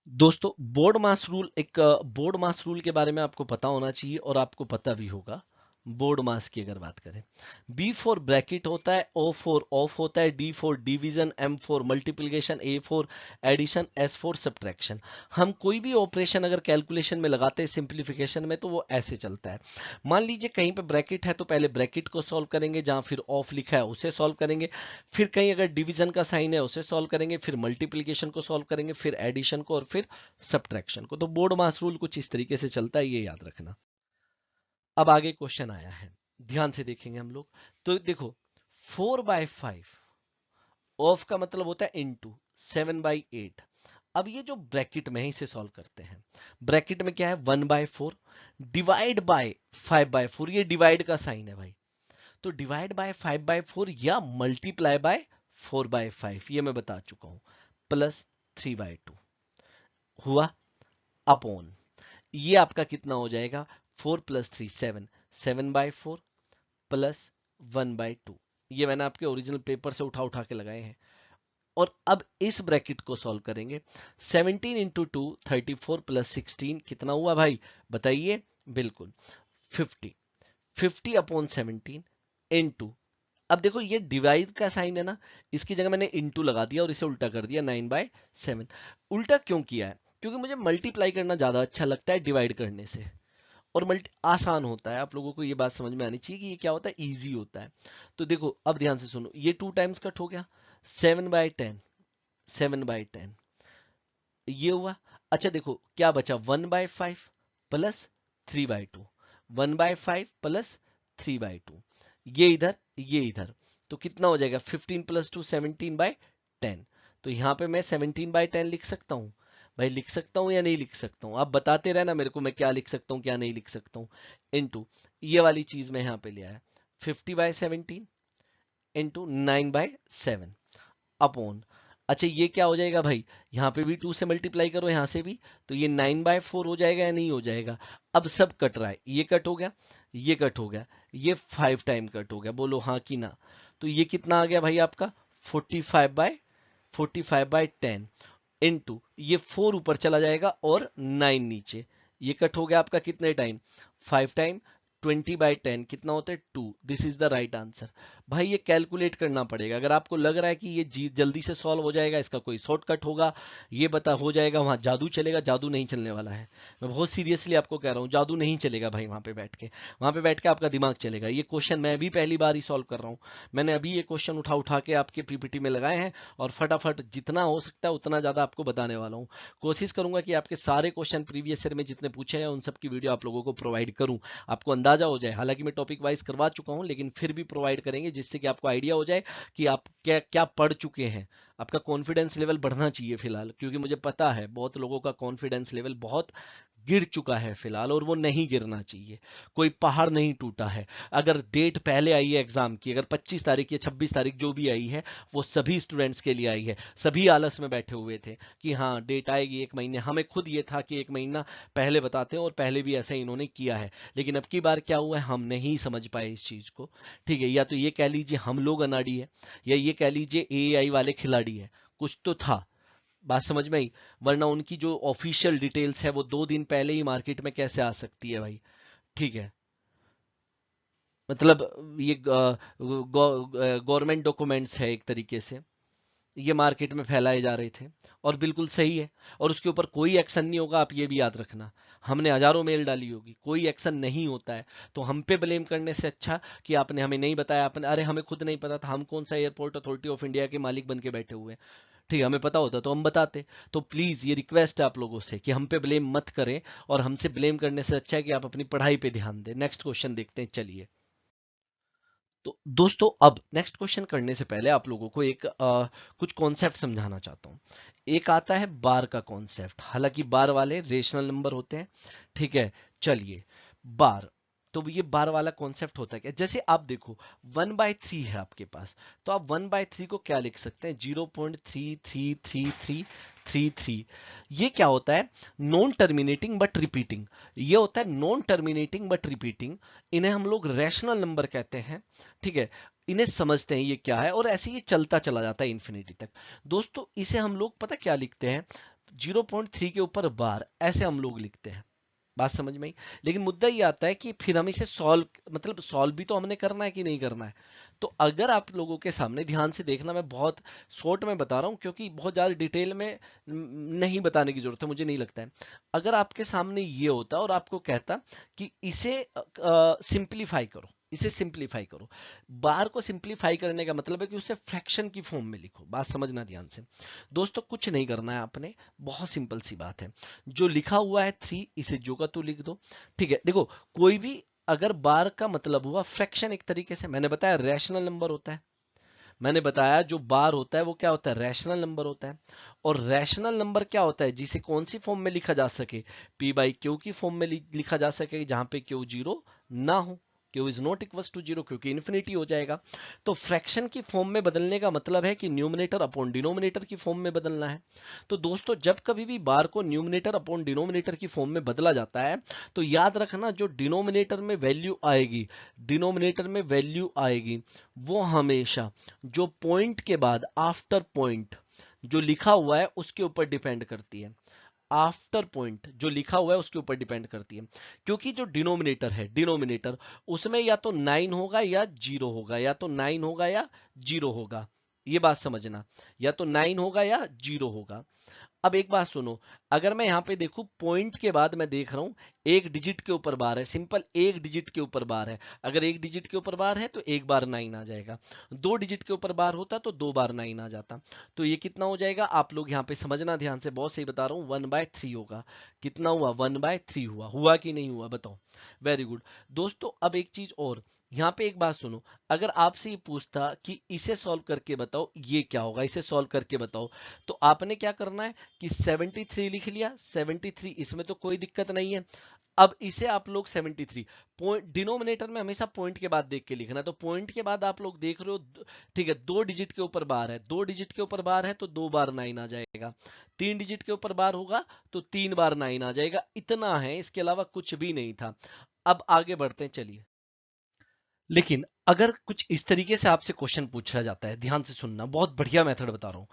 दोस्तों, बोर्ड मास रूल, एक बोर्ड मास रूल के बारे में आपको पता होना चाहिए, और आपको पता भी होगा। बोर्ड मास की अगर बात करें, बी फोर ब्रैकेट होता है, ओ फोर ऑफ होता है, D for division, M for multiplication, A for addition, S for subtraction. हम कोई भी ऑपरेशन अगर कैलकुलेशन में लगाते हैं सिंप्लीफिकेशन में, तो वो ऐसे चलता है। मान लीजिए कहीं पे ब्रैकेट है तो पहले ब्रैकेट को सॉल्व करेंगे, जहां फिर ऑफ लिखा है उसे सॉल्व करेंगे, फिर कहीं अगर डिवीजन का साइन है उसे सॉल्व करेंगे, फिर मल्टीप्लीकेशन को सॉल्व करेंगे, फिर एडिशन को, और फिर सब्ट्रैक्शन को। तो बोर्ड मास रूल कुछ इस तरीके से चलता है, ये याद रखना। अब आगे क्वेश्चन आया है, ध्यान से देखेंगे हम लोग। तो देखो 4/5 ऑफ का मतलब होता है इनटू 7/8। अब ये जो ब्रैकेट में है इसे सॉल्व करते हैं। ब्रैकेट में क्या है 1/4 डिवाइड बाय 5/4, ये डिवाइड का साइन है भाई, तो डिवाइड बाय 5/4 या मल्टीप्लाई बाय 4/5, ये मैं बता चुका हूं, प्लस 3/2 हुआ, अपॉन ये आपका कितना हो जाएगा 4 प्लस 3 7, 7/4 प्लस 1/2। ये मैंने आपके ओरिजिनल पेपर से उठा उठा के लगाए हैं। और अब इस ब्रैकेट को सॉल्व करेंगे, 17 इंटू 2 34 प्लस 16 कितना हुआ भाई बताइए, बिल्कुल 50, 50 अपॉन 17 इंटू, अब देखो ये डिवाइड का साइन है ना, इसकी जगह मैंने इंटू लगा दिया और इसे उल्टा कर दिया 9/7। उल्टा क्यों किया है, क्योंकि मुझे मल्टीप्लाई करना ज्यादा अच्छा लगता है डिवाइड करने से, और मल्टी आसान होता है। आप लोगों को ये बात समझ में आनी चाहिए कि ये क्या होता है, इजी होता है। तो देखो अब ध्यान से सुनो, ये 2 टाइम्स कट हो गया, 7/10, 7/10 ये हुआ। अच्छा देखो क्या बचा 1/5 प्लस 3/2, 1/5 प्लस 3/2, ये इधर ये इधर, तो कितना हो जाएगा 15 प्लस 2 17/10। तो यहां पे मैं 17/10 लिख सकता हूं भाई, लिख सकता हूं या नहीं लिख सकता हूं, आप बताते रहना मेरे को मैं क्या लिख सकता हूं क्या नहीं लिख सकता हूं। इनटू ये वाली चीज मैं यहां पे ले आया 50/17 इंटू 9/7 अपॉन, अच्छा ये क्या हो जाएगा भाई, यहाँ पे भी 2 से मल्टीप्लाई करो यहाँ से भी, तो ये 9/4 हो जाएगा या नहीं हो जाएगा। अब सब कट रहा है, ये कट हो गया, ये कट हो गया, ये 5 टाइम कट हो गया, बोलो हाँ कि ना। तो ये कितना आ गया भाई आपका 45/10 इनटू ये 4 ऊपर चला जाएगा और 9 नीचे, ये कट हो गया आपका कितने टाइम 5 टाइम, 20/10 कितना होता है 2। This is the right answer. भाई ये कैलकुलेट करना पड़ेगा। अगर आपको लग रहा है कि ये जल्दी से सॉल्व हो जाएगा, इसका कोई शॉर्टकट होगा, ये बता हो जाएगा, वहां जादू चलेगा, जादू नहीं चलने वाला है। मैं बहुत सीरियसली आपको कह रहा हूँ, जादू नहीं चलेगा भाई। वहां पे बैठ के आपका दिमाग चलेगा। ये क्वेश्चन मैं भी पहली बार ही सॉल्व कर रहा हूँ। मैंने अभी ये क्वेश्चन उठा उठा के आपके पीपीटी में लगाए हैं और फटाफट जितना हो सकता है उतना ज्यादा आपको बताने वाला हूँ। कोशिश करूंगा कि आपके सारे क्वेश्चन प्रीवियस ईयर में जितने पूछे हैं उन सब की वीडियो आप लोगों को प्रोवाइड करूं, आपको अंदाजा हो जाए। हालांकि मैं टॉपिक वाइज करवा चुका हूं, लेकिन फिर भी प्रोवाइड करेंगे जिससे कि आपको आइडिया हो जाए कि आप क्या क्या पढ़ चुके हैं। आपका कॉन्फिडेंस लेवल बढ़ना चाहिए फिलहाल, क्योंकि मुझे पता है बहुत लोगों का कॉन्फिडेंस लेवल बहुत गिर चुका है फिलहाल, और वो नहीं गिरना चाहिए। कोई पहाड़ नहीं टूटा है। अगर डेट पहले आई है एग्जाम की, अगर 25 तारीख या 26 तारीख जो भी आई है, वो सभी स्टूडेंट्स के लिए आई है। सभी आलस में बैठे हुए थे कि हाँ डेट आएगी 1 महीने। हमें खुद ये था कि 1 महीना पहले बताते हैं, और पहले भी ऐसा इन्होंने किया है। लेकिन अब की बार क्या हुआ है, हम नहीं समझ पाए इस चीज को। ठीक है, या तो ये कह लीजिए हम लोग अनाड़ी है, या ये कह लीजिए एआई वाले खिलाड़ी है। कुछ तो था, बात समझ में आई। वरना उनकी जो ऑफिशियल डिटेल्स है वो 2 दिन पहले ही मार्केट में कैसे आ सकती है भाई। ठीक है, मतलब ये गवर्नमेंट डॉक्यूमेंट्स है एक तरीके से, ये मार्केट में फैलाए जा रहे थे, और बिल्कुल सही है। और उसके ऊपर कोई एक्शन नहीं होगा, आप ये भी याद रखना। हमने हजारों मेल डाली होगी, कोई एक्शन नहीं होता है। तो हम पे ब्लेम करने से अच्छा कि आपने हमें नहीं बताया, आपने अरे हमें खुद नहीं पता था, हम कौन सा एयरपोर्ट अथॉरिटी ऑफ इंडिया के मालिक बन के बैठे हुए हैं। ठीक है, हमें पता होता तो हम बताते। तो प्लीज ये रिक्वेस्ट है आप लोगों से कि हम पे ब्लेम मत करें, और हमसे ब्लेम करने से अच्छा है कि आप अपनी पढ़ाई पे ध्यान दें। नेक्स्ट क्वेश्चन देखते हैं, चलिए। तो दोस्तों अब नेक्स्ट क्वेश्चन करने से पहले आप लोगों को एक कुछ कॉन्सेप्ट समझाना चाहता हूं। एक आता है बार का कॉन्सेप्ट, हालांकि बार वाले रेशनल नंबर होते हैं। ठीक है, चलिए। बार, तो ये बार वाला कॉन्सेप्ट होता है क्या, जैसे आप देखो 1/3 है आपके पास, तो आप 1/3 को क्या लिख सकते हैं, 0.333333। ये क्या होता है, नॉन टर्मिनेटिंग बट रिपीटिंग। ये होता है नॉन टर्मिनेटिंग बट रिपीटिंग। इन्हें हम लोग रैशनल नंबर कहते हैं। ठीक है, इन्हें समझते हैं ये क्या है, और ऐसे ये चलता चला जाता है इन्फिनिटी तक। दोस्तों इसे हम लोग पता क्या लिखते हैं, 0.3 के ऊपर बार, ऐसे हम लोग लिखते हैं। बात समझ में आई। लेकिन मुद्दा ये आता है कि फिर हम इसे सॉल्व, मतलब सॉल्व भी तो हमने करना है कि नहीं करना है। तो अगर आप लोगों के सामने ध्यान से देखना, मैं बहुत शॉर्ट में बता रहा हूं, क्योंकि बहुत ज्यादा डिटेल में नहीं बताने की जरूरत है, मुझे नहीं लगता है। अगर आपके सामने ये होता और आपको कहता कि इसे सिंप्लीफाई करो, इसे सिंप्लीफाई करो। बार को सिंप्लीफाई करने का मतलब है कि उसे फ्रैक्शन की फॉर्म में लिखो। बात समझना ध्यान से। दोस्तों कुछ नहीं करना है आपने, बहुत सिंपल सी बात है। जो लिखा हुआ है 3, इसे जो का तू लिख दो। ठीक है, देखो कोई भी अगर बार का मतलब हुआ फ्रैक्शन, एक तरीके से मैंने बताया रैशनल नंबर होता है। मैंने बताया जो बार होता है वो क्या होता है, रैशनल नंबर होता है। और रैशनल नंबर क्या होता है, जिसे कौन सी फॉर्म में लिखा जा सके, p/q की फॉर्म में लिखा जा सके, जहां पे q जीरो ना हो। q is not equal to zero, क्योंकि इन्फिनिटी हो जाएगा। तो फ्रैक्शन की फॉर्म में बदलने का मतलब है कि न्यूमिनेटर अपॉन डिनोमिनेटर की फॉर्म में बदलना है। तो दोस्तों जब कभी भी बार को न्यूमिनेटर अपॉन डिनोमिनेटर की फॉर्म में बदला जाता है, तो याद रखना जो डिनोमिनेटर में वैल्यू आएगी, डिनोमिनेटर में वैल्यू आएगी, वो हमेशा जो पॉइंट के बाद आफ्टर पॉइंट जो लिखा हुआ है उसके ऊपर डिपेंड करती है। आफ्टर पॉइंट जो लिखा हुआ है उसके ऊपर डिपेंड करती है। क्योंकि जो डिनोमिनेटर है, डिनोमिनेटर उसमें या तो 9 होगा या 0 होगा, या तो 9 होगा या 0 होगा। ये बात समझना, या तो 9 होगा या 0 होगा। अब एक बात सुनो, अगर मैं यहां पे देखूं पॉइंट के बाद मैं देख रहा हूं एक डिजिट के ऊपर बार है, सिंपल एक डिजिट के ऊपर बार है। अगर एक डिजिट के ऊपर बार है तो एक बार 9 आ जाएगा। 2 डिजिट के ऊपर बार होता तो 2 बार 9 आ जाता। तो ये कितना हो जाएगा, आप लोग यहाँ पे समझना ध्यान से, बहुत सही बता रहा हूँ, 1/3 होगा। कितना हुआ, 1/3 हुआ। हुआ कि नहीं हुआ बताओ। Very good. दोस्तों अब एक चीज और, यहाँ पे एक बात सुनो। अगर आपसे ये पूछता कि इसे सॉल्व करके बताओ ये क्या होगा, इसे सॉल्व करके बताओ, तो आपने क्या करना है कि 73 लिख लिया। 73, इसमें तो कोई दिक्कत नहीं है। अब इसे आप लोग 73 पॉइंट, डिनोमिनेटर में हमेशा पॉइंट के बाद देख के लिखना। तो पॉइंट के बाद आप लोग देख रहे हो, ठीक है, 2 डिजिट के ऊपर बार है, 2 डिजिट के ऊपर बार है तो 2 बार 9 आ जाएगा। 3 डिजिट के ऊपर बार होगा तो 3 बार 9 आ जाएगा। इतना है, इसके अलावा कुछ भी नहीं था। अब आगे बढ़ते हैं, चलिए। लेकिन अगर कुछ इस तरीके से आपसे क्वेश्चन पूछा जाता है, ध्यान से सुनना, बहुत बढ़िया मेथड बता रहा हूं।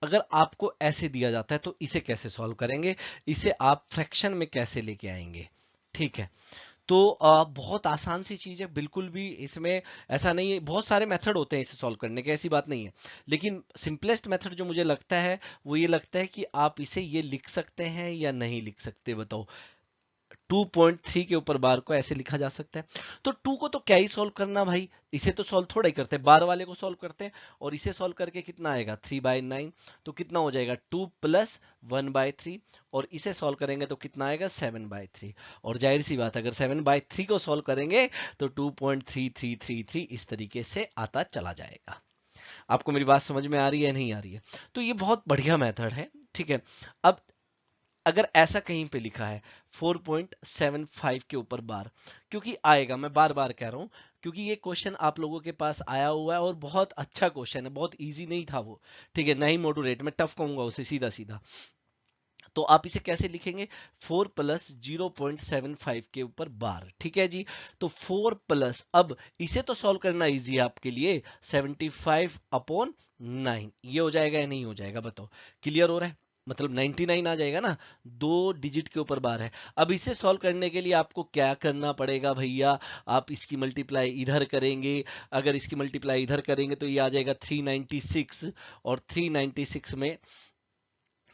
अगर आपको ऐसे दिया जाता है तो इसे कैसे सॉल्व करेंगे, इसे आप फ्रैक्शन में कैसे लेके आएंगे, ठीक है। तो बहुत आसान सी चीज है, बिल्कुल भी इसमें ऐसा नहीं है, बहुत सारे मेथड होते हैं इसे सॉल्व करने के, ऐसी बात नहीं है। लेकिन सिंपलेस्ट मेथड जो मुझे लगता है वो ये लगता है कि आप इसे ये लिख सकते हैं या नहीं लिख सकते, बताओ। 2.3 के ऊपर बार को ऐसे लिखा जा सकता है। तो 2 को तो क्या ही सॉल्व करना भाई, इसे तो सॉल्व थोड़ा ही करते हैं, बार वाले को सॉल्व करते हैं। और इसे सॉल्व करके कितना आएगा, 3/9। तो कितना हो जाएगा, 2 प्लस 1/3। और इसे सॉल्व करेंगे तो कितना आएगा, 7/3। और जाहिर सी बात है, अगर 7/3 को सॉल्व करेंगे तो 2.3333 इस तरीके से आता चला जाएगा। आपको मेरी बात समझ में आ रही है, नहीं आ रही है? तो ये बहुत बढ़िया मेथड है, ठीक है। अब अगर ऐसा कहीं पे लिखा है 4.75 के ऊपर बार, क्योंकि आएगा, मैं बार बार कह रहा हूं, क्योंकि ये क्वेश्चन आप लोगों के पास आया हुआ है और बहुत अच्छा क्वेश्चन है, बहुत इजी नहीं था वो, ठीक है। नहीं मॉडरेट, मैं टफ कहूंगा उसे, सीधा सीधा। तो आप इसे कैसे लिखेंगे, 4 प्लस 0.75 के ऊपर बार, ठीक है जी। तो 4 प्लस, अब इसे तो सॉल्व करना इजी है आपके लिए, 75/9, ये हो जाएगा या नहीं हो जाएगा, बताओ। क्लियर हो रहा है, मतलब 99 आ जाएगा ना, 2 डिजिट के ऊपर बार है। अब इसे सॉल्व करने के लिए आपको क्या करना पड़ेगा भैया, आप इसकी मल्टीप्लाई इधर करेंगे। अगर इसकी मल्टीप्लाई इधर करेंगे तो ये आ जाएगा 396, और 396 में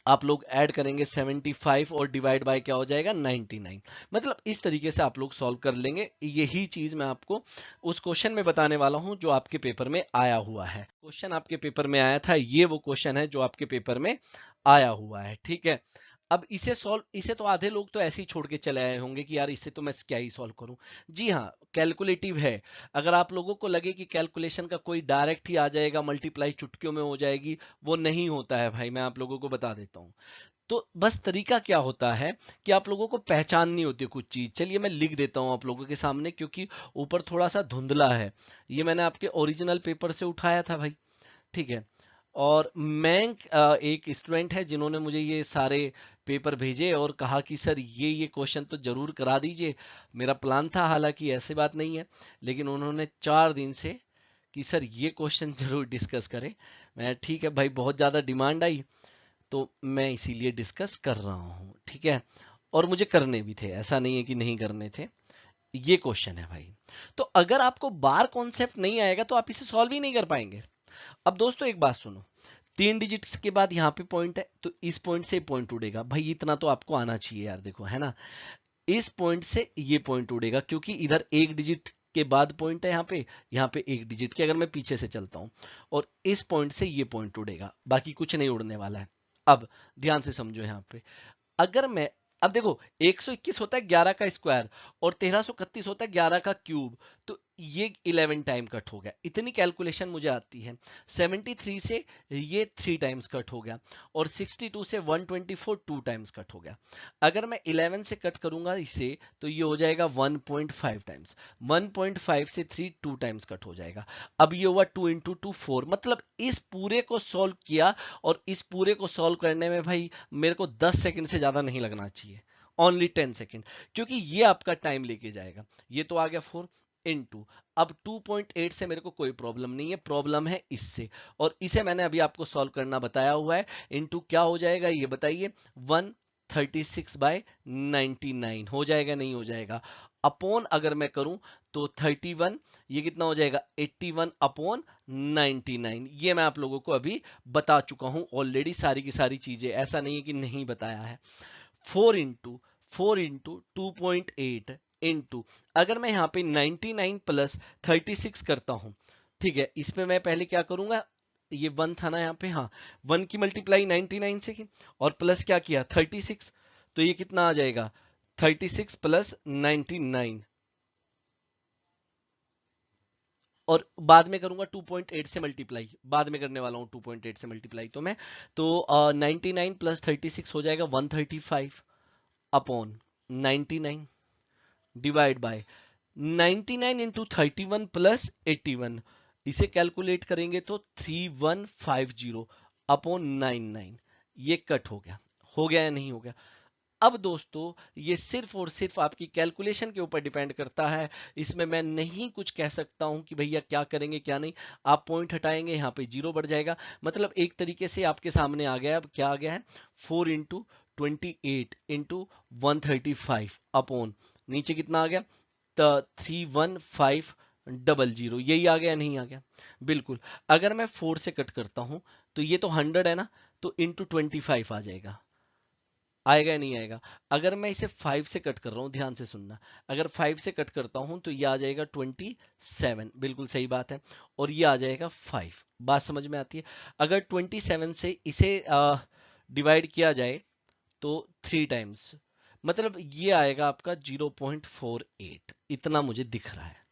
आप लोग ऐड करेंगे 75 और डिवाइड बाय क्या हो जाएगा, 99। मतलब इस तरीके से आप लोग सॉल्व कर लेंगे। यही चीज मैं आपको उस क्वेश्चन में बताने वाला हूं जो आपके पेपर में आया हुआ है। क्वेश्चन आपके पेपर में आया था, ये वो क्वेश्चन है जो आपके पेपर में आया हुआ है, ठीक है। अब इसे सॉल्व, इसे तो आधे लोग तो ऐसे ही छोड़ के चले आए होंगे कि यार इससे तो मैं क्या ही सॉल्व करूं। जी हाँ, कैलकुलेटिव है। अगर आप लोगों को लगे कि कैलकुलेशन का कोई डायरेक्ट ही आ जाएगा, मल्टीप्लाई चुटकियों में हो जाएगी, वो नहीं होता है भाई, मैं आप लोगों को बता देता हूं। तो बस तरीका क्या होता है कि आप लोगों को पहचाननी होती है कुछ चीज। चलिए मैं लिख देता हूं आप लोगों के सामने, क्योंकि ऊपर थोड़ा सा धुंधला है। ये मैंने आपके ओरिजिनल पेपर से उठाया था भाई, ठीक है। और मैं एक स्टूडेंट है जिन्होंने मुझे ये सारे पेपर भेजे और कहा कि सर ये क्वेश्चन तो जरूर करा दीजिए। मेरा प्लान था, हालांकि ऐसी बात नहीं है, लेकिन उन्होंने 4 दिन से कि सर ये क्वेश्चन जरूर डिस्कस करें। मैं ठीक है भाई, बहुत ज्यादा डिमांड आई तो मैं इसीलिए डिस्कस कर रहा हूँ, ठीक है। और मुझे करने भी थे, ऐसा नहीं है कि नहीं करने थे। ये क्वेश्चन है भाई। तो अगर आपको बार कॉन्सेप्ट नहीं आएगा तो आप इसे सॉल्व ही नहीं कर पाएंगे। अब दोस्तों एक बात सुनो, 3 डिजिट्स के बाद यहाँ पे पॉइंट है, तो इस पॉइंट से पॉइंट उड़ेगा भाई, इतना तो आपको आना चाहिए यार, देखो है ना। इस पॉइंट से ये पॉइंट उड़ेगा, क्योंकि इधर 1 डिजिट के बाद पॉइंट है, यहाँ पे 1 डिजिट के, अगर मैं पीछे से चलता हूं, और इस पॉइंट से ये पॉइंट उड़ेगा, बाकी कुछ नहीं उड़ने वाला है। अब ध्यान से समझो यहाँ पे, अगर मैं, अब देखो 121 होता है 11 का स्क्वायर, और 1331 होता है 11 का क्यूब, तो ये 11 टाइम कट हो गया, इतनी कैलकुलेशन मुझे आती है। 73 से ये 3 टाइम्स कट हो गया, और 62 से 124 2 टाइम्स कट हो गया। अगर मैं 11 से कट करूंगा इसे, तो ये हो जाएगा 1.5 टाइम्स। 1.5 से 3 2 टाइम्स कट हो जाएगा। अब ये हुआ 2 इंटू 2 4, मतलब इस पूरे को सॉल्व किया, और इस पूरे को सॉल्व करने में भाई मेरे को 10 सेकंड से ज्यादा नहीं लगना चाहिए, ओनली 10 सेकंड, क्योंकि ये आपका टाइम लेके जाएगा। ये तो आ गया 4 इंटू, अब 2.8 से मेरे को कोई प्रॉब्लम नहीं है, प्रॉब्लम है इससे, और इसे मैंने अभी आपको सॉल्व करना बताया हुआ है। इंटू क्या हो जाएगा ये बताइए, 136/99 हो जाएगा, नहीं हो जाएगा। अपॉन अगर मैं करूं तो 31, ये कितना हो जाएगा, 81/99। ये मैं आप लोगों को अभी बता चुका हूं ऑलरेडी, सारी की सारी चीजें, ऐसा नहीं है कि नहीं बताया है। 4 इंटू 2.8 इंटू, अगर मैं यहाँ पे 99 प्लस 36 करता हूं, ठीक है, इसमें मैं पहले क्या करूंगा, ये 1 था ना यहाँ पे, हाँ, 1 की मल्टीप्लाई 99 से की, और प्लस क्या किया 36, तो ये कितना आ जाएगा, 36 प्लस 99, और बाद में करूंगा 2.8 से मल्टीप्लाई, बाद में करने वाला हूं 2.8 से मल्टीप्लाई, तो मैं, तो 99 प्लस 36 हो जाएगा 135 upon 99 divide by 99 into 31 plus 81, इसे कैलकुलेट करेंगे तो 3150 अपॉन 99। ये कट हो गया या नहीं हो गया, अब दोस्तों ये सिर्फ और सिर्फ आपकी कैलकुलेशन के ऊपर डिपेंड करता है, इसमें मैं नहीं कुछ कह सकता हूं कि भैया क्या करेंगे क्या नहीं। आप पॉइंट हटाएंगे यहाँ पे जीरो बढ़ जाएगा, मतलब एक तरीके से आपके सामने आ गया। अब क्या आ गया है, 4 into 28 into 135 अपॉन नीचे कितना आ गया, 31500, यही आ गया नहीं आ गया, बिल्कुल। अगर मैं 4 से कट करता हूं तो ये तो 100 है ना, तो इंटू 25 आ जाएगा, आएगा या नहीं आएगा। अगर मैं इसे 5 से कट कर रहा हूं, ध्यान से सुनना, अगर 5 से कट करता हूं तो ये आ जाएगा 27, बिल्कुल सही बात है, और ये आ जाएगा 5। बात समझ में आती है। अगर 27 से इसे डिवाइड किया जाए तो 3 टाइम्स, मतलब ये आएगा आपका 0.48, इतना मुझे दिख रहा है।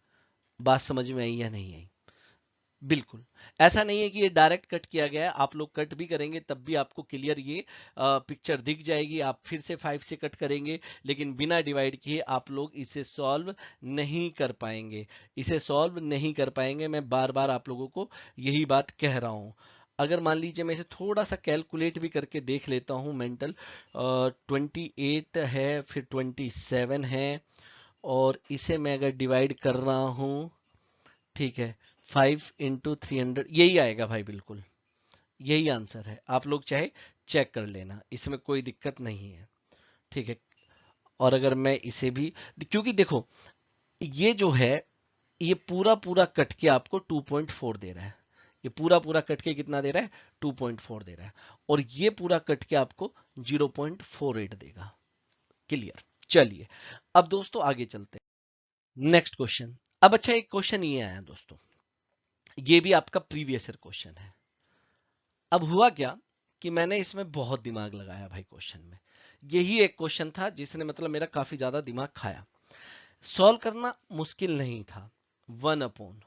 बात समझ में आई या नहीं आई? बिल्कुल। ऐसा नहीं है कि ये डायरेक्ट कट किया गया है, आप लोग कट भी करेंगे तब भी आपको क्लियर ये पिक्चर दिख जाएगी। आप फिर से 5 से कट करेंगे लेकिन बिना डिवाइड किए आप लोग इसे सॉल्व नहीं कर पाएंगे, इसे सॉल्व नहीं कर पाएंगे। मैं बार बार आप लोगों को यही बात कह रहा हूं। अगर मान लीजिए मैं इसे थोड़ा सा कैलकुलेट भी करके देख लेता हूं मेंटल, 28 है, फिर 27 है, और इसे मैं अगर डिवाइड कर रहा हूं, ठीक है, 5 into 300, यही आएगा भाई, बिल्कुल यही आंसर है। आप लोग चाहे चेक कर लेना, इसमें कोई दिक्कत नहीं है, ठीक है। और अगर मैं इसे भी, क्योंकि देखो ये जो है, ये पूरा पूरा कट के आपको 2.4 दे रहा है, ये पूरा पूरा कट के कितना दे रहा है, 2.4 दे रहा है, और ये पूरा कट के आपको 0.48 देगा। क्लियर? चलिए अब दोस्तों आगे चलते हैं, नेक्स्ट क्वेश्चन। अब अच्छा एक क्वेश्चन ये आया दोस्तों, ये भी आपका प्रीवियस ईयर क्वेश्चन है। अब हुआ क्या कि मैंने इसमें बहुत दिमाग लगाया भाई क्वेश्चन में, यही एक क्वेश्चन था जिसने मतलब मेरा काफी ज्यादा दिमाग खाया। सॉल्व करना मुश्किल नहीं था, 1 अपॉन,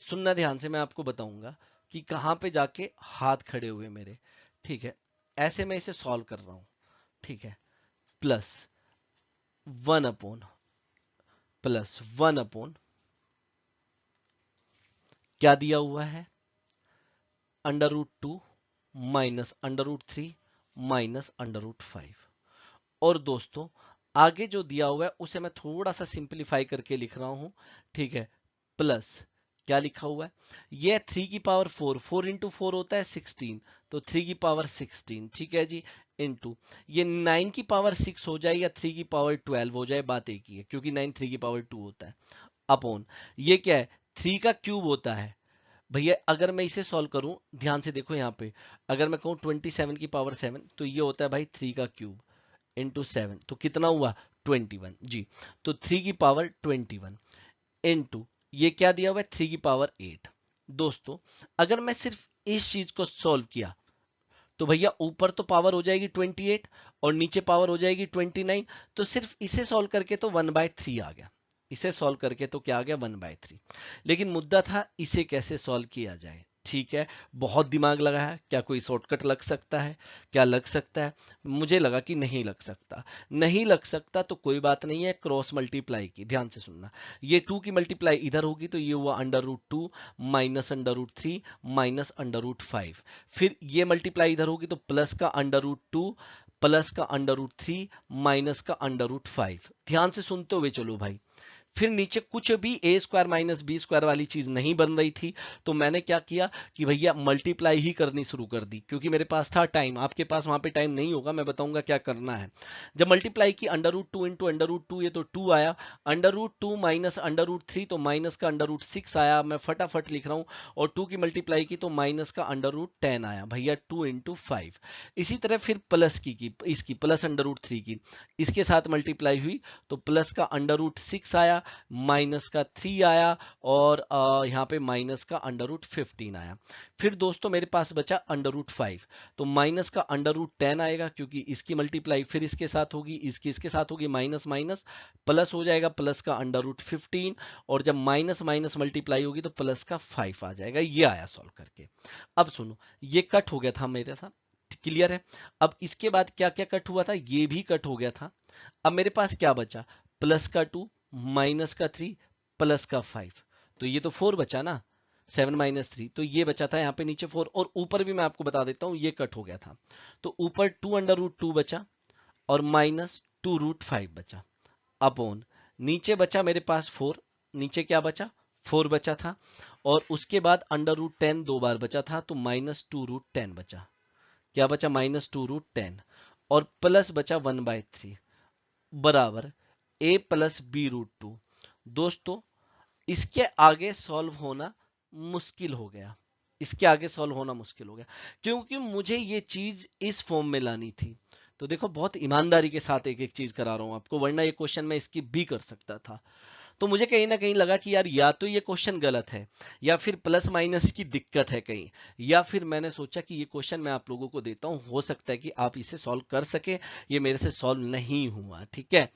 सुनना ध्यान से, मैं आपको बताऊंगा कि कहां पे जाके हाथ खड़े हुए मेरे, ठीक है। ऐसे मैं इसे सॉल्व कर रहा हूं, ठीक है, प्लस 1 अपॉन, प्लस 1 अपॉन, क्या दिया हुआ है, √2 माइनस √3 माइनस √5। और दोस्तों आगे जो दिया हुआ है उसे मैं थोड़ा सा सिंपलीफाई करके लिख रहा हूं, ठीक है, प्लस क्या लिखा हुआ है, ये 3 की पावर 4, 4 into 4 होता है 16, तो 3 की पावर 16, ठीक है जी, इंटू ये 9 की पावर 6 हो जाए या 3 की पावर 12 हो जाए, बात एक ही है, क्योंकि 9 3 की पावर 2 होता है, अपॉन ये क्या है, 3 का क्यूब होता है। भैया अगर मैं इसे सॉल्व करूं, ध्यान से देखो यहाँ पे, अगर मैं कहूं 27 की पावर 7, तो ये होता है भाई 3 का क्यूब इंटू 7, तो कितना हुआ, 21 जी। तो 3 की पावर 21 इंटू ये क्या दिया हुआ है, 3 की पावर 8। दोस्तों अगर मैं सिर्फ इस चीज को सॉल्व किया तो भैया ऊपर तो पावर हो जाएगी 28 और नीचे पावर हो जाएगी 29, तो सिर्फ इसे सॉल्व करके तो 1/3 आ गया, इसे सॉल्व करके तो क्या आ गया, 1/3। लेकिन मुद्दा था इसे कैसे सॉल्व किया जाए, ठीक है। बहुत दिमाग लगाया, क्या कोई शॉर्टकट लग सकता है, क्या लग सकता है, मुझे लगा कि नहीं लग सकता। नहीं लग सकता तो कोई बात नहीं है, क्रॉस मल्टीप्लाई की, ध्यान से सुनना, ये 2 की मल्टीप्लाई इधर होगी तो ये हुआ √2 माइनस √3 माइनस √5, फिर ये मल्टीप्लाई इधर होगी तो प्लस का √2 प्लस का √3 माइनस का √5। ध्यान से सुनते हुए चलो भाई, फिर नीचे कुछ भी ए स्क्वायर माइनस बी स्क्वायर वाली चीज नहीं बन रही थी, तो मैंने क्या किया कि भैया मल्टीप्लाई ही करनी शुरू कर दी, क्योंकि मेरे पास था टाइम, आपके पास वहां पे टाइम नहीं होगा, मैं बताऊंगा क्या करना है। जब मल्टीप्लाई की √2 इंटू √2, ये तो 2 आया, √2 माइनस √3 तो माइनस का √6 आया, मैं फटाफट लिख रहा हूं, और 2 की मल्टीप्लाई की तो माइनस का √10 आया, भैया 2 into 5। इसी तरह फिर प्लस की इसकी प्लस √3 की इसके साथ मल्टीप्लाई हुई तो प्लस का √6 आया, माइनस का 3 आया, और यहाँ पे माइनस का √15 आया। फिर दोस्तों मेरे पास बचा √5, तो माइनस का √10 आएगा, क्योंकि इसकी मल्टीप्लाई फिर इसके साथ होगी, इसके साथ होगी, माइनस माइनस प्लस हो जाएगा, प्लस का √15, और जब माइनस माइनस मल्टीप्लाई होगी तो प्लस का 5 आ जाएगा। ये आया सॉल्व करके। अब सुनो, ये कट हो गया था मेरे साथ, क्लियर है। अब इसके बाद क्या क्या कट हुआ था, ये भी कट हो गया था। अब मेरे पास क्या बचा, प्लस का 2 माइनस का 3 प्लस का 5, तो ये तो 4 बचा ना, 7 माइनस 3, तो ये बचा था यहाँ पे नीचे 4, और ऊपर भी मैं आपको बता देता हूँ ये कट हो गया था, तो ऊपर 2 √2 बचा, और माइनस 2√5 बचा, अपॉन नीचे बचा मेरे पास 4, नीचे क्या बचा 4 बचा था, और उसके बाद √10 दो बार बचा था, तो -2√10 बचा। क्या बचा -2√10, और प्लस बचा 1/3 बराबर a+b√2। दोस्तों इसके आगे सॉल्व होना मुश्किल हो गया, इसके आगे सॉल्व होना मुश्किल हो गया, क्योंकि मुझे ये चीज इस फॉर्म में लानी थी। तो देखो बहुत ईमानदारी के साथ एक एक चीज करा रहा हूं आपको, वरना ये क्वेश्चन मैं इसकी भी कर सकता था। तो मुझे कहीं ना कहीं लगा कि यार या तो ये क्वेश्चन गलत है, या फिर प्लस माइनस की दिक्कत है कहीं, या फिर मैंने सोचा कि ये क्वेश्चन मैं आप लोगों को देता हूं, हो सकता है कि आप इसे सॉल्व कर सके, ये मेरे से सॉल्व नहीं हुआ। ठीक है,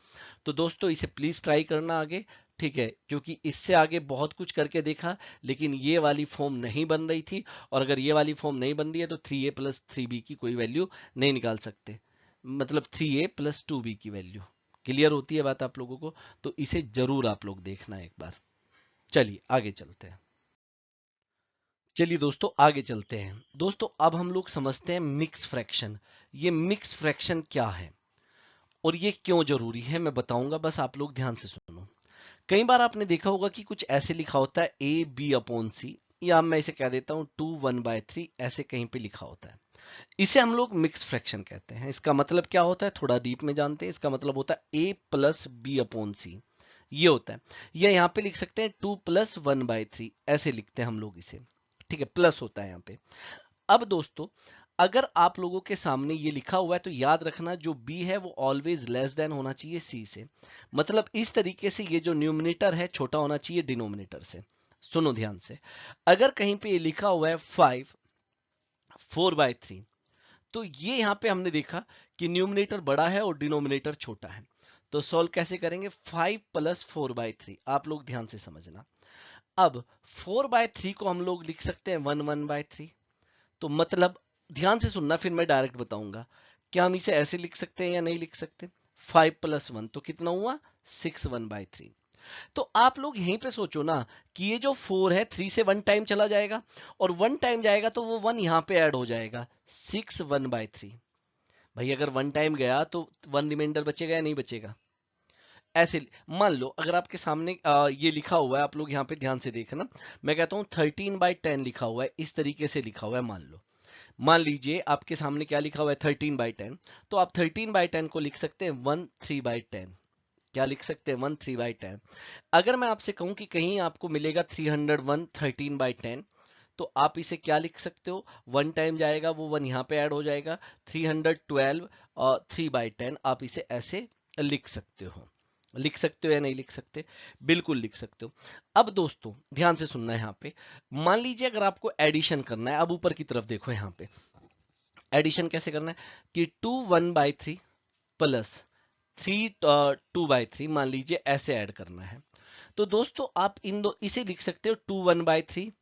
तो दोस्तों इसे प्लीज ट्राई करना आगे। ठीक है, क्योंकि इससे आगे बहुत कुछ करके देखा, लेकिन ये वाली फॉर्म नहीं बन रही थी, और अगर ये वाली फॉर्म नहीं बन रही है तो 3a+3b की कोई वैल्यू नहीं निकाल सकते, मतलब 3a+2b की वैल्यू। क्लियर होती है बात आप लोगों को? तो इसे जरूर आप लोग देखना एक बार। चलिए आगे चलते हैं। चलिए दोस्तों आगे चलते हैं। दोस्तों अब हम लोग समझते हैं मिक्स फ्रैक्शन। ये मिक्स फ्रैक्शन क्या है और ये क्यों जरूरी है मैं बताऊंगा, बस आप लोग ध्यान से सुनो। कई बार आपने देखा होगा कि कुछ ऐसे लिखा होता है a/b/c, या मैं इसे कह देता हूं 2 1/3, ऐसे कहीं पे लिखा होता है। इसे हम लोग मिक्स फ्रैक्शन कहते हैं। इसका मतलब क्या होता है, थोड़ा डीप में जानते हैं। इसका मतलब होता है a+b/c, ये होता है। या यहाँ पे लिख सकते हैं 2+1/3, ऐसे लिखते हैं हम लोग इसे। ठीक है, प्लस होता है यहाँ पे। अब दोस्तों अगर आप लोगों के सामने ये लिखा हुआ है तो याद रखना जो b है वो ऑलवेज लेस देन होना चाहिए c से। मतलब इस तरीके से ये जो न्यूमिनेटर है छोटा होना चाहिए डिनोमिनेटर से। सुनो ध्यान से, अगर कहीं पे ये लिखा हुआ है 4/3, तो ये यहां पे हमने देखा कि न्यूमिनेटर बड़ा है और डिनोमिनेटर छोटा है। तो सॉल्व कैसे करेंगे, 5+4/3। आप लोग ध्यान से समझना। अब 4/3 को हम लोग लिख सकते हैं 1/3। तो मतलब ध्यान से सुनना, फिर मैं डायरेक्ट बताऊंगा। क्या हम इसे ऐसे लिख सकते हैं या नहीं लिख सकते? 5+1 तो कितना हुआ, 6 1/3। तो आप लोग यहीं पे सोचो ना कि ये जो 4 है 3 से 1 टाइम चला जाएगा, और 1 टाइम जाएगा तो वो 1 यहां पे ऐड हो जाएगा, 6 1/3। भाई अगर 1 टाइम गया तो 1 रिमाइंडर बचेगा या नहीं बचेगा? ऐसे मान लो अगर आपके सामने ये लिखा हुआ है, आप लोग यहाँ पे ध्यान से देखना, मैं कहता हूँ 13/10 लिखा हुआ है, इस तरीके से लिखा हुआ है। मान लो, मान लीजिए आपके सामने क्या लिखा हुआ है 13/10, तो आप 13/10 को लिख सकते हैं 13/10। क्या लिख सकते हैं, 13/10। अगर मैं आपसे कहूं कि कहीं आपको मिलेगा 301 13/10, तो आप इसे क्या लिख सकते हो, 1 टाइम जाएगा वो 1 यहाँ पे ऐड हो जाएगा, 312 और 3/10 आप इसे ऐसे लिख सकते हो। लिख सकते हो या नहीं लिख सकते? बिल्कुल लिख सकते हो। अब दोस्तों ध्यान से सुनना है यहाँ पे, मान लीजिए अगर आपको एडिशन करना है, अब ऊपर की तरफ देखो यहाँ पे एडिशन कैसे करना है कि 2 1/3 प्लस 3 2/3, मान लीजिए ऐसे ऐड करना है। तो दोस्तों आप इन दो इसे लिख सकते हो 2 1/3,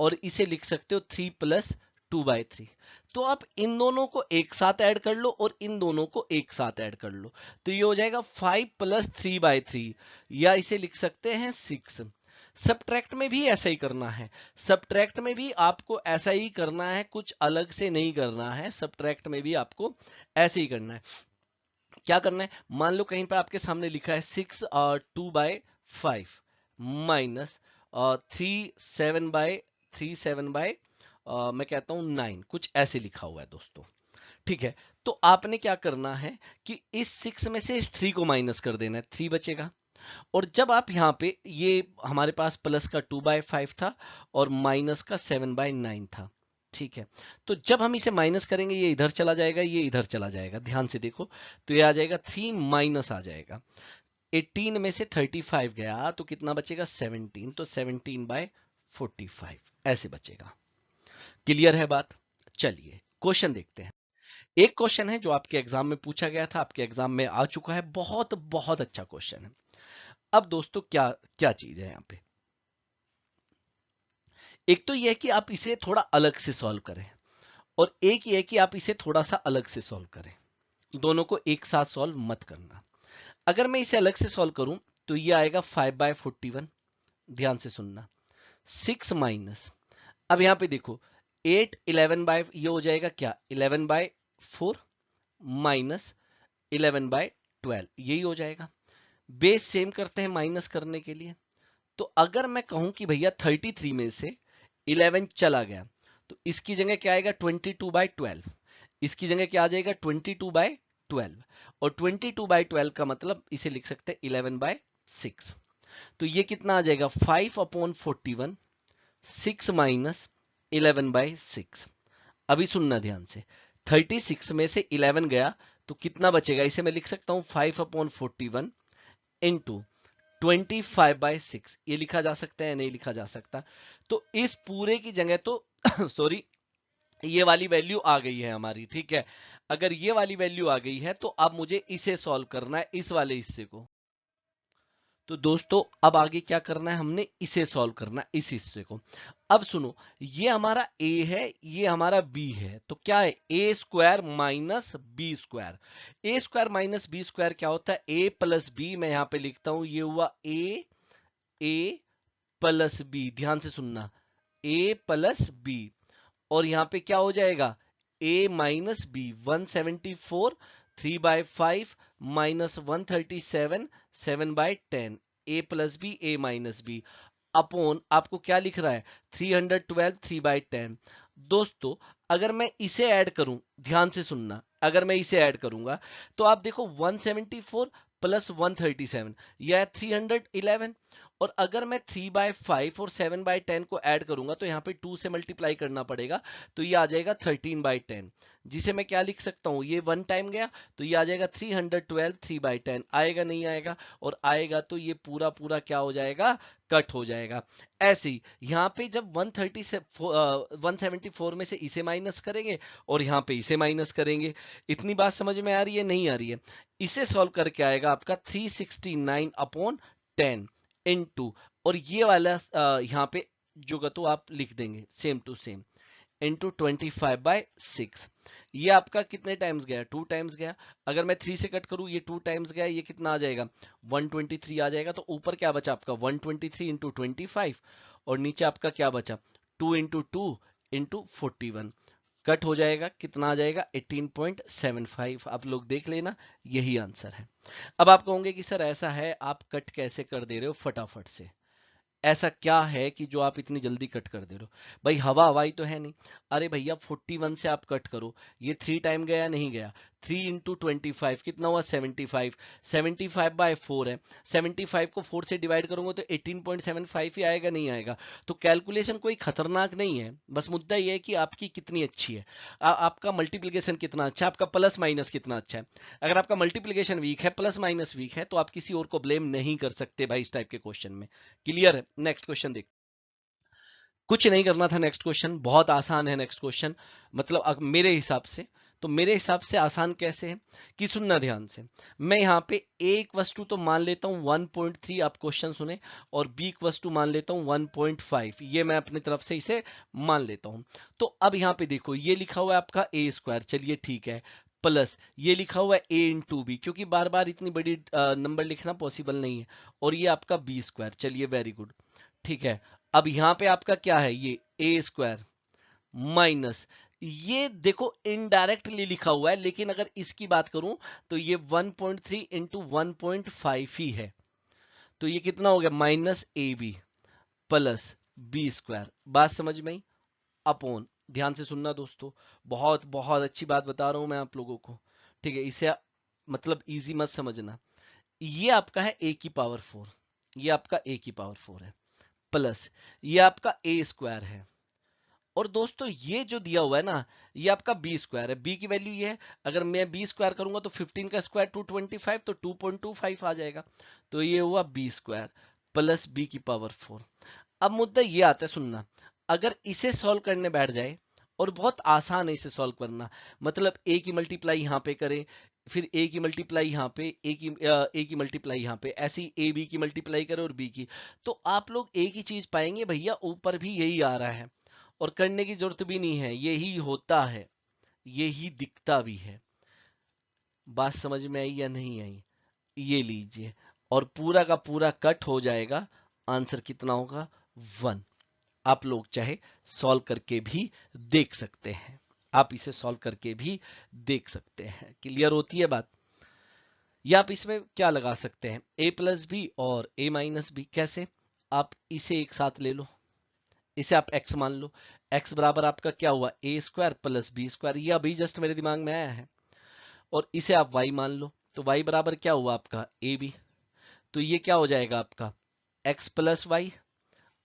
और इसे लिख सकते हो 3 + 2/3। तो आप इन दोनों को एक साथ ऐड कर लो और इन दोनों को एक साथ ऐड कर लो, तो ये हो जाएगा 5 + 3/3, या इसे लिख सकते हैं 6। सब्ट्रैक्ट में भी ऐसा ही करना है, सब्ट्रैक्ट में भी आपको ऐसा ही करना है, कुछ अलग से नहीं करना है। सब्ट्रैक्ट में भी आपको ऐसे ही करना है। क्या करना है, मान लो कहीं पे आपके सामने लिखा है 6 और 2/5 माइनस 3 मैं कहता हूं 9, कुछ ऐसे लिखा हुआ है दोस्तों। ठीक है, तो आपने क्या करना है कि इस 6 में से इस 3 को माइनस कर देना है, 3 बचेगा। और जब आप यहाँ पे, ये हमारे पास प्लस का 2/5 था और माइनस का 7/9 था। ठीक है, तो जब हम इसे माइनस करेंगे ये इधर चला जाएगा, ये इधर चला जाएगा, ध्यान से देखो, तो ये आ जाएगा 3 माइनस आ जाएगा 18 में से 35 गया तो कितना बचेगा 17, तो 17/45 ऐसे बचेगा। क्लियर है बात? चलिए क्वेश्चन देखते हैं। एक क्वेश्चन है जो आपके एग्जाम में पूछा गया था, आपके एग्जाम में आ चुका है, बहुत बहुत अच्छा क्वेश्चन है। अब दोस्तों क्या क्या चीज है यहाँ पे, एक तो यह है कि आप इसे थोड़ा अलग से सॉल्व करें, और एक ये है कि आप इसे थोड़ा सा अलग से सॉल्व करें। दोनों को एक साथ सॉल्व मत करना। अगर मैं इसे अलग से सॉल्व करूं तो ये आएगा 5/41। ध्यान से सुनना, 6 माइनस, अब यहां पे देखो 8 11 बाय, ये हो जाएगा क्या 11/4 माइनस 11/12 यही हो जाएगा। बेस सेम करते हैं माइनस करने के लिए। तो अगर मैं कहूं कि भैया 33 में से 11 चला गया तो इसकी जगह क्या आएगा 22/12, इसकी जगह क्या आ जाएगा 22/12, और 22/12 का मतलब इसे लिख सकते हैं 11/6। तो ये कितना आ जाएगा 5/41, 6 माइनस 11/6। अभी सुनना ध्यान से, 36 में से 11 गया तो कितना बचेगा, इसे मैं लिख सकता हूं 5/41 इंटू 25/6। ये लिखा जा सकता है, नहीं लिखा जा सकता। तो इस पूरे की जगह तो सॉरी, ये वाली वैल्यू आ गई है हमारी, ठीक है। अगर ये वाली वैल्यू आ गई है तो अब मुझे इसे सॉल्व करना है, इस वाले हिस्से को। तो दोस्तों अब आगे क्या करना है, हमने इसे सॉल्व करना है, इस हिस्से को। अब सुनो, ये हमारा a है, ये हमारा b है, तो क्या है a square minus B square. a square minus B square क्या होता है, a प्लस बी। मैं यहां पे लिखता हूं, ये हुआ a प्लस बी। ध्यान से सुनना, a प्लस बी, और यहां पे क्या हो जाएगा a minus B. 174 3/5 minus 137 7/10, a plus B a minus B upon आपको क्या लिख रहा है 312 3/10। दोस्तों अगर मैं इसे ऐड करूं, ध्यान से सुनना, अगर मैं इसे ऐड करूंगा तो आप देखो 174 प्लस 137 यह 311, और अगर मैं 3/5 और 7/10 को ऐड करूंगा तो यहां पे 2 से मल्टीप्लाई करना पड़ेगा, तो ये आ जाएगा 13/10, जिसे मैं क्या लिख सकता हूं, ये 1 टाइम गया तो ये आ जाएगा 312 3/10। आएगा नहीं आएगा, और आएगा तो ये पूरा पूरा क्या हो जाएगा, कट हो जाएगा। ऐसे ही यहां पे जब 130 से 174 में से इसे माइनस करेंगे और यहां पे इसे माइनस करेंगे। इतनी बात समझ में आ रही है, नहीं आ रही है? इसे सॉल्व करके आएगा आपका 369/10 इनटू, और ये वाला यहाँ पे जो तो आप लिख देंगे सेम टू सेम, इंटू 25/6। ये आपका कितने टाइम्स गया, 2 टाइम्स गया। अगर मैं 3 से कट करूं, ये 2 टाइम्स गया, ये कितना आ जाएगा 123 आ जाएगा। तो ऊपर क्या बचा आपका 123 इंटू 25, और नीचे आपका क्या बचा 2 इंटू 2 इंटू 41। कट हो जाएगा, कितना आ जाएगा 18.75। आप लोग देख लेना, यही आंसर है। अब आप कहोगे कि सर ऐसा है, आप कट कैसे कर दे रहे हो फटाफट से, ऐसा क्या है कि जो आप इतनी जल्दी कट कर दे रहे हो? भाई हवा हवाई तो है नहीं। अरे भैया 41 से आप कट करो, ये 3 टाइम गया नहीं गया, 3 इंटू 25 कितना हुआ 75, 75/4 है, 75 को 4 से डिवाइड करूंगा तो 18.75 ही आएगा, नहीं आएगा? तो कैलकुलेशन कोई खतरनाक नहीं है, बस मुद्दा ये है कि आपकी कितनी अच्छी है, आपका मल्टीप्लीकेशन कितना अच्छा है, आपका प्लस माइनस कितना अच्छा है। अगर आपका मल्टीप्लीकेशन वीक है, प्लस माइनस वीक है, तो आप किसी और को ब्लेम नहीं कर सकते भाई इस टाइप के क्वेश्चन में। क्लियर है? नेक्स्ट क्वेश्चन देख। कुछ नहीं करना था, नेक्स्ट क्वेश्चन बहुत आसान है। नेक्स्ट क्वेश्चन मतलब मेरे हिसाब से, तो मेरे हिसाब से आसान कैसे है कि सुनना ध्यान से। मैं यहाँ पे ए इक्वस टू तो मान लेता हूँ 1.3, आप क्वेश्चन सुने, और बी इक्वस टू मान लेता हूँ 1.5, ये मैं अपनी तरफ से इसे मान लेता हूँ। तो अब यहाँ पे देखो, ये लिखा हुआ है आपका ए स्क्वायर, चलिए ठीक है, प्लस ये लिखा हुआ है ए इंटू बी, क्योंकि बार बार इतनी बड़ी नंबर लिखना पॉसिबल नहीं है, और ये आपका बी स्क्वायर, चलिए वेरी गुड, ठीक है। अब यहां पे आपका क्या है, ये ए स्क्वायर माइनस, ये देखो इनडायरेक्टली लिखा हुआ है, लेकिन अगर इसकी बात करूं तो ये 1.3 इंटू 1.5 ही है। तो ये कितना हो गया minus A B plus B square. बात समझ में आई? अपॉन, ध्यान से सुनना दोस्तों, बहुत बहुत अच्छी बात बता रहा हूं मैं आप लोगों को, ठीक है? इसे मतलब इजी मत समझना। ये आपका है ए की पावर 4, ये आपका ए की पावर 4 है, प्लस ये आपका ए स्क्वायर है, और दोस्तों ये जो दिया हुआ है ना, ये आपका बी स्क्वायर है। बी की वैल्यू ये है, अगर मैं बी स्क्वायर करूंगा तो 15 का स्क्वायर 225, तो 2.25 आ जाएगा। तो ये हुआ बी स्क्वायर प्लस बी की पावर 4। अब मुद्दा ये आता है, सुनना, अगर इसे सॉल्व करने बैठ जाए, और बहुत आसान है इसे सॉल्व करना, मतलब ए की मल्टीप्लाई यहाँ पे करें, फिर ए की मल्टीप्लाई यहाँ पे, ए की मल्टीप्लाई यहाँ पे, ऐसी ए बी की मल्टीप्लाई करें और बी की, तो आप लोग एक ही चीज पाएंगे, भैया ऊपर भी यही आ रहा है, और करने की जरूरत भी नहीं है, यही होता है, यही दिखता भी है। बात समझ में आई या नहीं आई? ये लीजिए, और पूरा का पूरा कट हो जाएगा, आंसर कितना होगा 1। आप लोग चाहे सॉल्व करके भी देख सकते हैं, आप इसे सॉल्व करके भी देख सकते हैं। क्लियर होती है बात? या आप इसमें क्या लगा सकते हैं, a प्लस बी और a माइनस बी। कैसे? आप इसे एक साथ ले लो, इसे आप x मान लो। x बराबर आपका क्या हुआ, a square plus B square, ये अभी जस्ट मेरे दिमाग में आया है। और इसे आप y मान लो, तो y बराबर क्या हुआ आपका ए बी। तो ये क्या हो जाएगा आपका x प्लस वाई,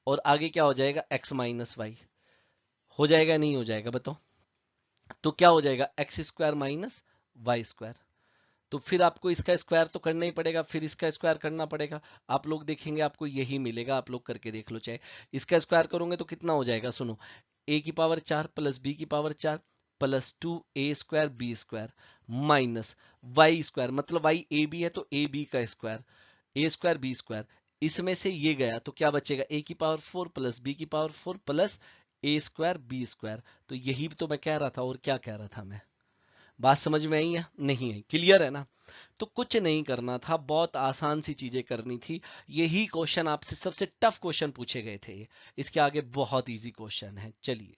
और आगे क्या हो जाएगा x माइनस वाई। हो जाएगा नहीं हो जाएगा बताओ? तो क्या हो जाएगा X square minus Y square. तो फिर आपको इसका स्क्वायर तो करना ही पड़ेगा, फिर इसका स्क्वायर करना पड़ेगा। आप लोग देखेंगे आपको यही मिलेगा, आप लोग करके देख लो। चाहे इसका स्क्वायर करोगे तो कितना हो जाएगा, सुनो, a की पावर 4 प्लस b की power 4 plus 2a square B square minus Y square, मतलब वाई ए बी है तो ए बी का square, A square B square. इसमें से ये गया तो क्या बचेगा, a की पावर 4 प्लस b की power 4 plus A square B square. तो यही तो मैं कह रहा था, और क्या कह रहा था मैं? बात समझ में आई है नहीं आई? क्लियर है ना? तो कुछ नहीं करना था, बहुत आसान सी चीजें करनी थी। यही क्वेश्चन आपसे सबसे टफ क्वेश्चन पूछे गए थे, इसके आगे बहुत इजी क्वेश्चन है। चलिए,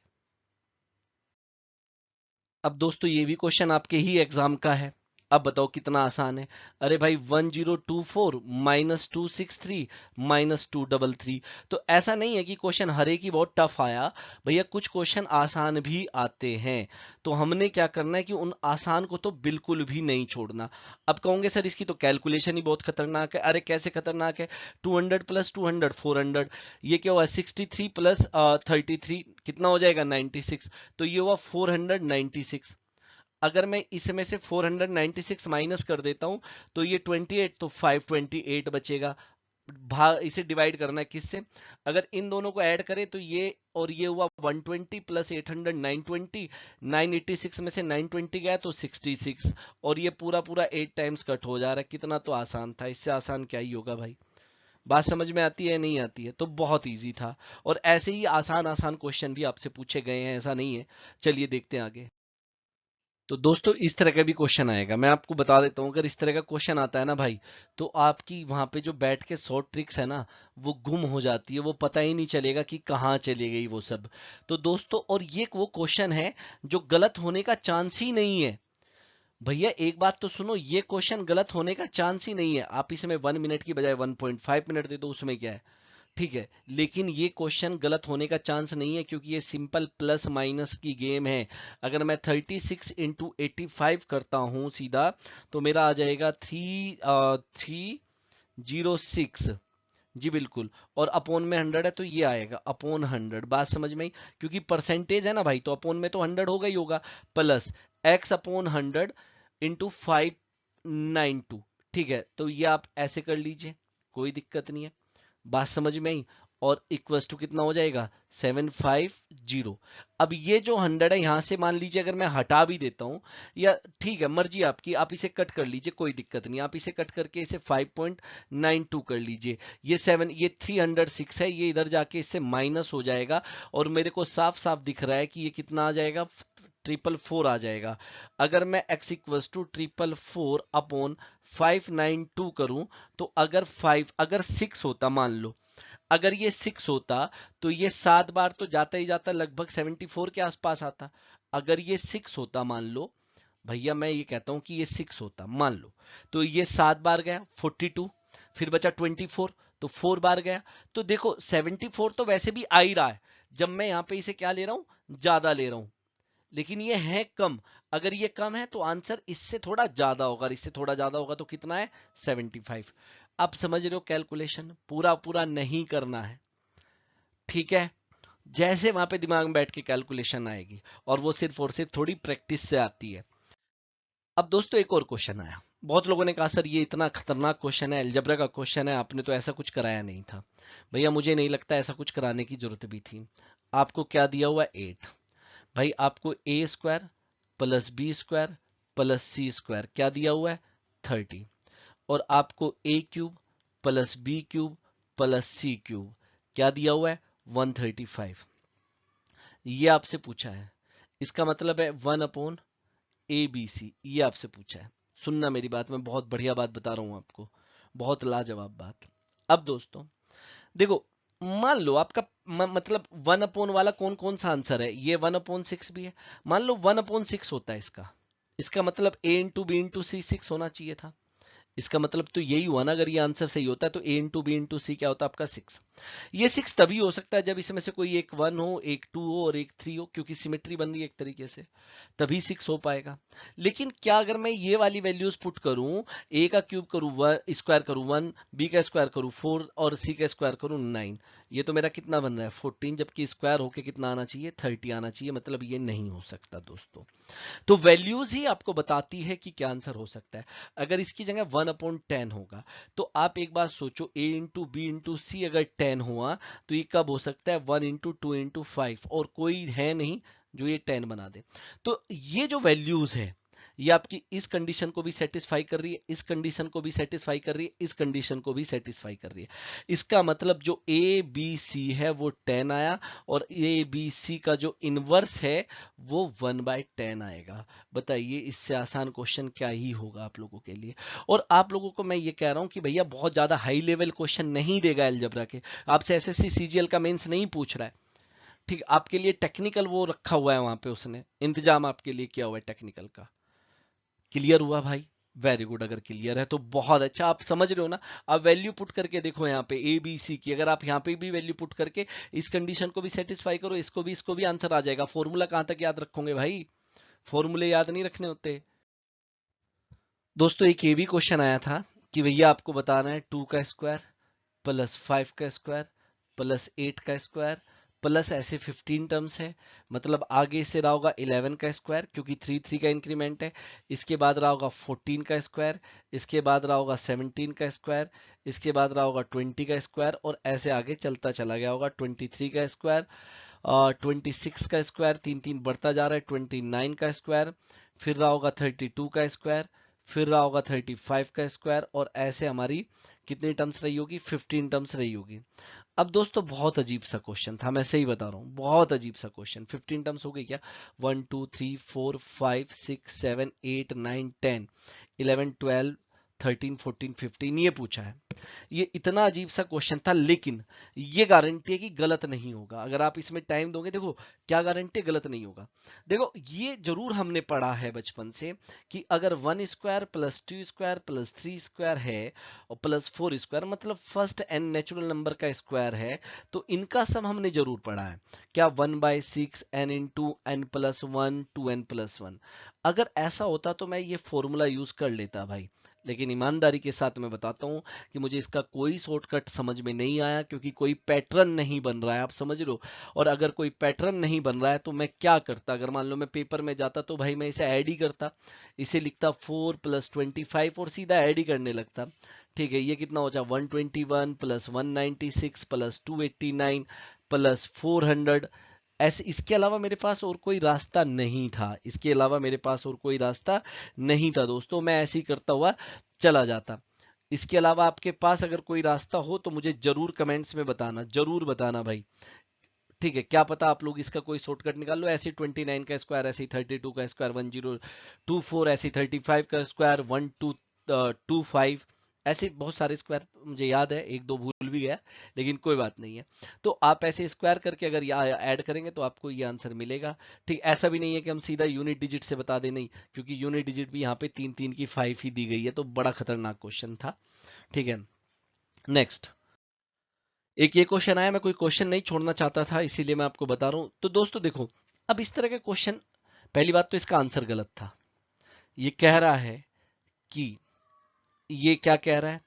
अब दोस्तों ये भी क्वेश्चन आपके ही एग्जाम का है। अब बताओ कितना आसान है। अरे भाई 1024 माइनस 263 माइनस 233। तो ऐसा नहीं है कि क्वेश्चन हर एक ही बहुत टफ आया, भैया कुछ क्वेश्चन आसान भी आते हैं। तो हमने क्या करना है कि उन आसान को तो बिल्कुल भी नहीं छोड़ना। अब कहोगे सर इसकी तो कैलकुलेशन ही बहुत खतरनाक है। अरे कैसे खतरनाक है, 200 प्लस 200 400, ये क्या हुआ 63 प्लस 33 कितना हो जाएगा 96। तो ये हुआ 496। अगर मैं इसमें से 496 माइनस कर देता हूं तो ये 28, तो 528 बचेगा। भाग इसे डिवाइड करना है किससे, अगर इन दोनों को ऐड करें तो ये और ये हुआ 120 प्लस 800 920, 986 में से 920 गया तो 66, और ये पूरा पूरा 8 टाइम्स कट हो जा रहा है। कितना तो आसान था, इससे आसान क्या ही होगा भाई? बात समझ में आती है नहीं आती है? तो बहुत इजी था, और ऐसे ही आसान आसान क्वेश्चन भी आपसे पूछे गए हैं, ऐसा नहीं है। चलिए देखते हैं आगे। तो दोस्तों इस तरह का भी क्वेश्चन आएगा, मैं आपको बता देता हूँ। अगर इस तरह का क्वेश्चन आता है ना भाई, तो आपकी वहां पे जो बैठ के शॉर्ट ट्रिक्स है ना, वो गुम हो जाती है, वो पता ही नहीं चलेगा कि कहाँ चली गई वो सब। तो दोस्तों, और ये वो क्वेश्चन है जो गलत होने का चांस ही नहीं है। भैया एक बात तो सुनो, ये क्वेश्चन गलत होने का चांस ही नहीं है। आप इसमें 1 मिनट की बजाय 1.5 मिनट दे दो, उसमें क्या है, ठीक है। लेकिन ये क्वेश्चन गलत होने का चांस नहीं है, क्योंकि ये सिंपल प्लस माइनस की गेम है। अगर मैं 36 इंटू 85 करता हूं सीधा, तो मेरा आ जाएगा 306। जी बिल्कुल। और अपोन में 100 है तो ये आएगा अपोन 100। बात समझ में आई? क्योंकि परसेंटेज है ना भाई, तो अपोन में तो 100 होगा ही होगा। Plus x upon 100 into 592। ठीक है, तो ये आप ऐसे कर लीजिए, कोई दिक्कत नहीं है। बात समझ में आई? और इक्वल्स टू कितना हो जाएगा 750। अब ये जो 100 है यहां से मान लीजिए अगर मैं हटा भी देता हूं, या ठीक है मर्जी आपकी, आप इसे कट कर लीजिए, कोई दिक्कत नहीं। आप इसे कट करके इसे 5.92 कर लीजिए। ये 306 है, ये इधर जाके इससे माइनस हो जाएगा, और मेरे को साफ साफ दिख रहा है कि ये कितना आ जाएगा, 444 आ जाएगा। अगर मैं x इक्वल्स टू 444 अपॉन 592 करूं, तो अगर 6 होता, मान लो अगर ये 6 होता, तो ये 7 बार तो जाता ही जाता, लगभग 74 के आसपास आता। अगर ये 6 होता मान लो, भैया मैं ये कहता हूं कि ये 6 होता मान लो, तो ये 7 बार गया 42, फिर बचा 24, तो 4 बार गया। तो देखो 74 तो वैसे भी आ ही रहा है, जब मैं यहां पे इसे क्या ले रहा हूं, ज्यादा ले रहा हूं। लेकिन ये है कम। अगर ये कम है तो आंसर इससे थोड़ा ज्यादा होगा, और इससे थोड़ा ज्यादा होगा तो कितना है 75। अब समझ रहे हो, कैलकुलेशन पूरा पूरा नहीं करना है, ठीक है। जैसे वहां पे दिमाग में बैठ के कैलकुलेशन आएगी, और वो सिर्फ और सिर्फ थोड़ी प्रैक्टिस से आती है। अब दोस्तों एक और क्वेश्चन आया। बहुत लोगों ने कहा सर ये इतना खतरनाक क्वेश्चन है, अलजबरा का क्वेश्चन है, आपने तो ऐसा कुछ कराया नहीं था। भैया मुझे नहीं लगता ऐसा कुछ कराने की जरूरत भी थी। आपको क्या दिया हुआ है 8। भाई आपको A square plus B square plus C square क्या दिया हुआ है 30, और आपको A cube plus B cube plus C cube क्या दिया हुआ है 135। ये आपसे पूछा है, इसका मतलब है 1 अपॉन ए बी सी, ये आपसे पूछा है। सुनना मेरी बात, मैं बहुत बढ़िया बात बता रहा हूं आपको, बहुत लाजवाब बात। अब दोस्तों देखो, मान लो आपका मतलब 1 अपॉन वाला कौन कौन सा आंसर है, ये 1/6 भी है। मान लो 1/6 होता है इसका मतलब a इंटू बी इंटू सी 6 होना चाहिए था। इसका मतलब तो यही हुआ ना, अगर ये आंसर सही होता है तो a इंटू बी इंटू सी क्या होता है आपका 6। ये 6 तभी हो सकता है जब इसमें से कोई एक 1 हो, एक 2 हो और एक 3 हो, क्योंकि सिमेट्री बन रही है एक तरीके से, तभी 6 हो पाएगा। लेकिन क्या अगर मैं ये वाली वैल्यूज पुट करूं, a का क्यूब करूं स्क्वायर करूं 1, b का स्क्वायर करूं 4 और c का स्क्वायर करूं 9, ये तो मेरा कितना बन रहा है 14, जबकि स्क्वायर होके कितना आना चाहिए 30 आना चाहिए, मतलब ये नहीं हो सकता दोस्तों। तो वैल्यूज ही आपको बताती है कि क्या आंसर हो सकता है। अगर इसकी जगह 1/10 होगा तो आप एक बार सोचो, a इंटू बी इंटू सी अगर 10 हुआ तो ये कब हो सकता है 1 इंटू 2 इंटू 5, और कोई है नहीं जो ये 10 बना दे। तो ये जो वैल्यूज है ये आपकी इस कंडीशन को भी सेटिस्फाई कर रही है, इस कंडीशन को भी सेटिस्फाई कर रही है, इस कंडीशन को भी सेटिस्फाई कर रही है। इसका मतलब जो ए बी सी है वो 10 आया, और ए बी सी का जो इनवर्स है वो 1/10 आएगा। बताइए इससे आसान क्वेश्चन क्या ही होगा आप लोगों के लिए। और आप लोगों को मैं ये कह रहा हूं कि भैया बहुत ज्यादा हाई लेवल क्वेश्चन नहीं देगा अलजेब्रा के, आपसे एसएससी सीजीएल का मेंस नहीं पूछ रहा है, ठीक। आपके लिए टेक्निकल वो रखा हुआ है वहां पे, उसने इंतजाम आपके लिए किया हुआ है टेक्निकल का। क्लियर हुआ भाई? वेरी गुड, अगर क्लियर है तो बहुत अच्छा। आप समझ रहे हो ना? आप वैल्यू पुट करके देखो यहाँ पे ए बी सी की, अगर आप यहाँ पे भी वैल्यू पुट करके इस कंडीशन को भी सेटिस्फाई करो, इसको भी आंसर आ जाएगा। फॉर्मूला कहां तक याद रखोगे भाई? फॉर्मूले याद नहीं रखने होते दोस्तों। एक ये भी क्वेश्चन आया था कि भैया आपको बताना है 2 का स्क्वायर प्लस 5 का स्क्वायर प्लस 8 का स्क्वायर प्लस ऐसे 15 टर्म्स है, मतलब आगे से रहा होगा 11 का स्क्वायर क्योंकि 3 3 का इंक्रीमेंट है, इसके बाद रहा होगा 14 का स्क्वायर, इसके बाद रहा होगा 17 का स्क्वायर, इसके बाद रहा होगा 20 का स्क्वायर, और ऐसे आगे चलता चला गया होगा 23 का स्क्वायर, 26 का स्क्वायर, तीन तीन बढ़ता जा रहा है, 29 का स्क्वायर, फिर रहा होगा 32 का स्क्वायर, फिर रहा होगा 35 का स्क्वायर, और ऐसे हमारी कितनी टर्म्स रही होगी 15 टर्म्स रही होगी। अब दोस्तों बहुत अजीब सा क्वेश्चन था, मैं सही बता रहा हूँ, बहुत अजीब सा क्वेश्चन। 15 टर्म्स हो गई क्या? 1 2 3 4 5 6 7 8 9 10 11 12 13 14 15 ये पूछा है। ये इतना अजीब सा क्वेश्चन था, लेकिन ये गारंटी है कि गलत नहीं होगा अगर आप इसमें टाइम दोगे। देखो क्या गारंटी, गलत नहीं होगा। देखो ये जरूर हमने पढ़ा है बचपन से कि अगर 1 square plus 2 square plus 3 square है और प्लस 4 स्क्वायर, मतलब फर्स्ट एन नेचुरल नंबर का स्क्वायर है, तो इनका सम हमने जरूर पढ़ा है। क्या 1/6 n into N plus 1 2n plus 1। अगर ऐसा होता तो मैं ये फॉर्मूला यूज कर लेता भाई, लेकिन ईमानदारी के साथ मैं बताता हूं कि मुझे इसका कोई शॉर्टकट समझ में नहीं आया, क्योंकि कोई पैटर्न नहीं बन रहा है, आप समझ लो। और अगर कोई पैटर्न नहीं बन रहा है तो मैं क्या करता? अगर मान लो मैं पेपर में जाता तो भाई मैं इसे ऐड ही करता, इसे लिखता 4 + 25 और सीधा ऐड ही करने लगता। ठीक है, ये कितना हो जाए 121 + 196 + 289 + 400। ऐसे इसके अलावा मेरे पास और कोई रास्ता नहीं था, इसके अलावा मेरे पास और कोई रास्ता नहीं था दोस्तों, मैं ऐसे ही करता हुआ चला जाता। इसके अलावा आपके पास अगर कोई रास्ता हो तो मुझे जरूर कमेंट्स में बताना, जरूर बताना भाई। ठीक है, क्या पता आप लोग इसका कोई शॉर्टकट निकाल लो। ऐसे 29 का स्क्वायर, ऐसे 32 का स्क्वायर 1024, ऐसे 35 का स्क्वायर 1225, ऐसे बहुत सारे स्क्वायर मुझे याद है, एक दो भूल भी गया, लेकिन कोई बात नहीं है। तो आप ऐसे स्क्वायर करके अगर ऐड करेंगे तो आपको ये आंसर मिलेगा। ठीक, ऐसा भी नहीं है कि हम सीधा यूनिट डिजिट से बता दें, नहीं, क्योंकि यूनिट डिजिट भी यहाँ पे 3 3 की 5 ही दी गई है, तो बड़ा खतरनाक क्वेश्चन था। ठीक है, नेक्स्ट। एक ये क्वेश्चन आया, मैं कोई क्वेश्चन नहीं छोड़ना चाहता था इसीलिए मैं आपको बता रहा हूं। तो दोस्तों देखो, अब इस तरह के क्वेश्चन, पहली बात तो इसका आंसर गलत था। ये कह रहा है कि, ये क्या कह रहा है,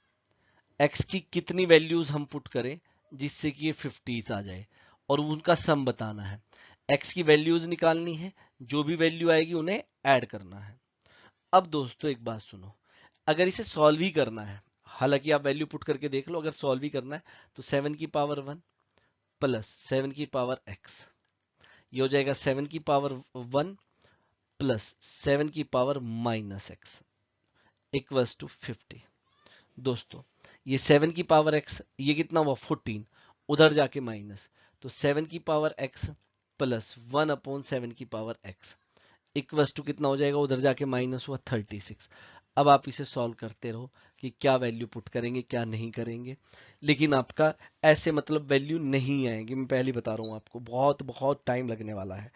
एक्स की कितनी वैल्यूज हम पुट करें जिससे कि ये 50s आ जाए, और उनका सम बताना है। एक्स की वैल्यूज निकालनी है, जो भी वैल्यू आएगी उन्हें ऐड करना है। अब दोस्तों एक बात सुनो, अगर इसे सॉल्व ही करना है, हालांकि आप वैल्यू पुट करके देख लो, अगर सॉल्व ही करना है तो 7 की पावर 1 प्लस 7 की पावर x, ये हो जाएगा 7 की पावर 1 प्लस 7 की पावर -x इक्वल्स टू 50। दोस्तों ये 7 की पावर x, ये कितना हुआ 14, उधर जाके माइनस, तो 7 की पावर x प्लस 1/7 की पावर x इक्वल्स टू कितना हो जाएगा, उधर जाके माइनस हुआ 36। अब आप इसे सॉल्व करते रहो कि क्या वैल्यू पुट करेंगे क्या नहीं करेंगे, लेकिन आपका ऐसे मतलब वैल्यू नहीं आएगी, मैं पहले बता रहा हूँ आपको, बहुत बहुत टाइम लगने वाला है।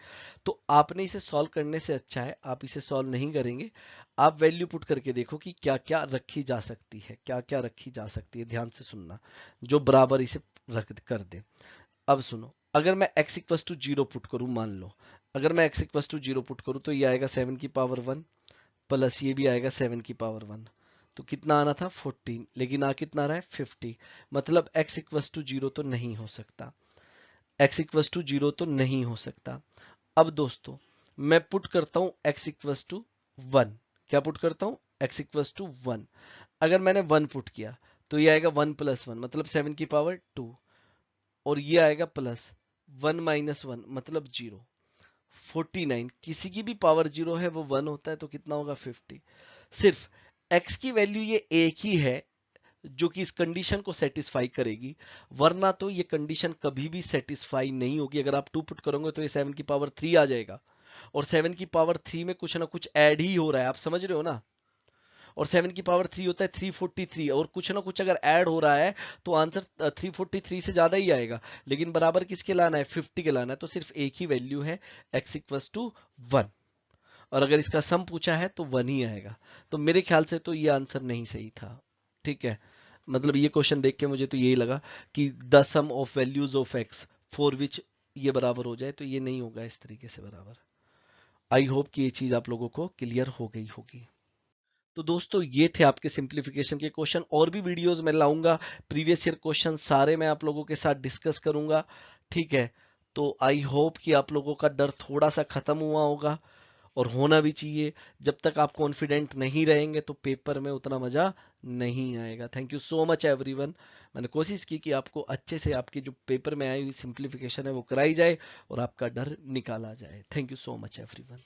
तो आपने इसे सॉल्व करने से अच्छा है आप इसे सॉल्व नहीं करेंगे, आप वैल्यू पुट करके देखो कि क्या क्या रखी जा सकती है, क्या क्या रखी जा सकती है, ध्यान से सुनना, जो बराबर इसे रख कर दे। अब सुनो, अगर मैं x equals to zero put करूं, मान लो अगर मैं x equals to zero put करूं तो ये आएगा 7 की पावर 1 प्लस ये भी आएगा 7 की पावर 1, तो कितना आना था 14, लेकिन आ कितना रहा है 50, मतलब x इक्वस टू जीरो तो नहीं हो सकता, x इक्वस टू जीरो तो नहीं हो सकता। अब दोस्तों मैं पुट करता हूं x इक्वस टू 1, क्या पुट करता हूं x इक्वस टू 1, अगर मैंने 1 पुट किया तो ये आएगा 1 + 1 मतलब 7 की पावर 2, और ये आएगा प्लस 1 - 1 मतलब 0, 49, किसी की भी पावर 0 है वो 1 होता है तो कितना होगा 50। सिर्फ x की वैल्यू ये एक ही है जो कि इस कंडीशन को सेटिस्फाई करेगी, वरना तो ये कंडीशन कभी भी सेटिस्फाई नहीं होगी। अगर आप 2 पुट करोगे तो ये 7 की पावर 3 आ जाएगा, और 7 की पावर 3 में कुछ ना कुछ ऐड ही हो रहा है, आप समझ रहे हो ना, और 7 की पावर 3 होता है 343, और कुछ ना कुछ अगर ऐड हो रहा है तो आंसर 343 से ज्यादा ही आएगा, लेकिन बराबर किसके लाना है 50 के लाना है, तो सिर्फ एक ही वैल्यू है x इक्वस टू 1, और अगर इसका सम पूछा है तो 1 ही आएगा, तो मेरे ख्याल से तो ये आंसर नहीं सही था। ठीक है, मतलब ये क्वेश्चन देख के मुझे तो यही लगा कि the sum of values of x for which ये बराबर हो जाए, तो ये नहीं होगा इस तरीके से बराबर। आई होप कि ये चीज आप लोगों को क्लियर हो गई होगी। तो दोस्तों ये थे आपके सिंप्लीफिकेशन के क्वेश्चन, और भी वीडियोस मैं लाऊंगा, प्रीवियस ईयर क्वेश्चन सारे मैं आप लोगों के साथ डिस्कस करूंगा। ठीक है, तो आई होप कि आप लोगों का डर थोड़ा सा खत्म हुआ होगा, और होना भी चाहिए। जब तक आप कॉन्फिडेंट नहीं रहेंगे तो पेपर में उतना मजा नहीं आएगा। Thank you so much everyone. मैंने कोशिश की कि आपको अच्छे से आपकी जो पेपर में आई हुई सिंप्लीफिकेशन है वो कराई जाए और आपका डर निकाला जाए। Thank you so much everyone.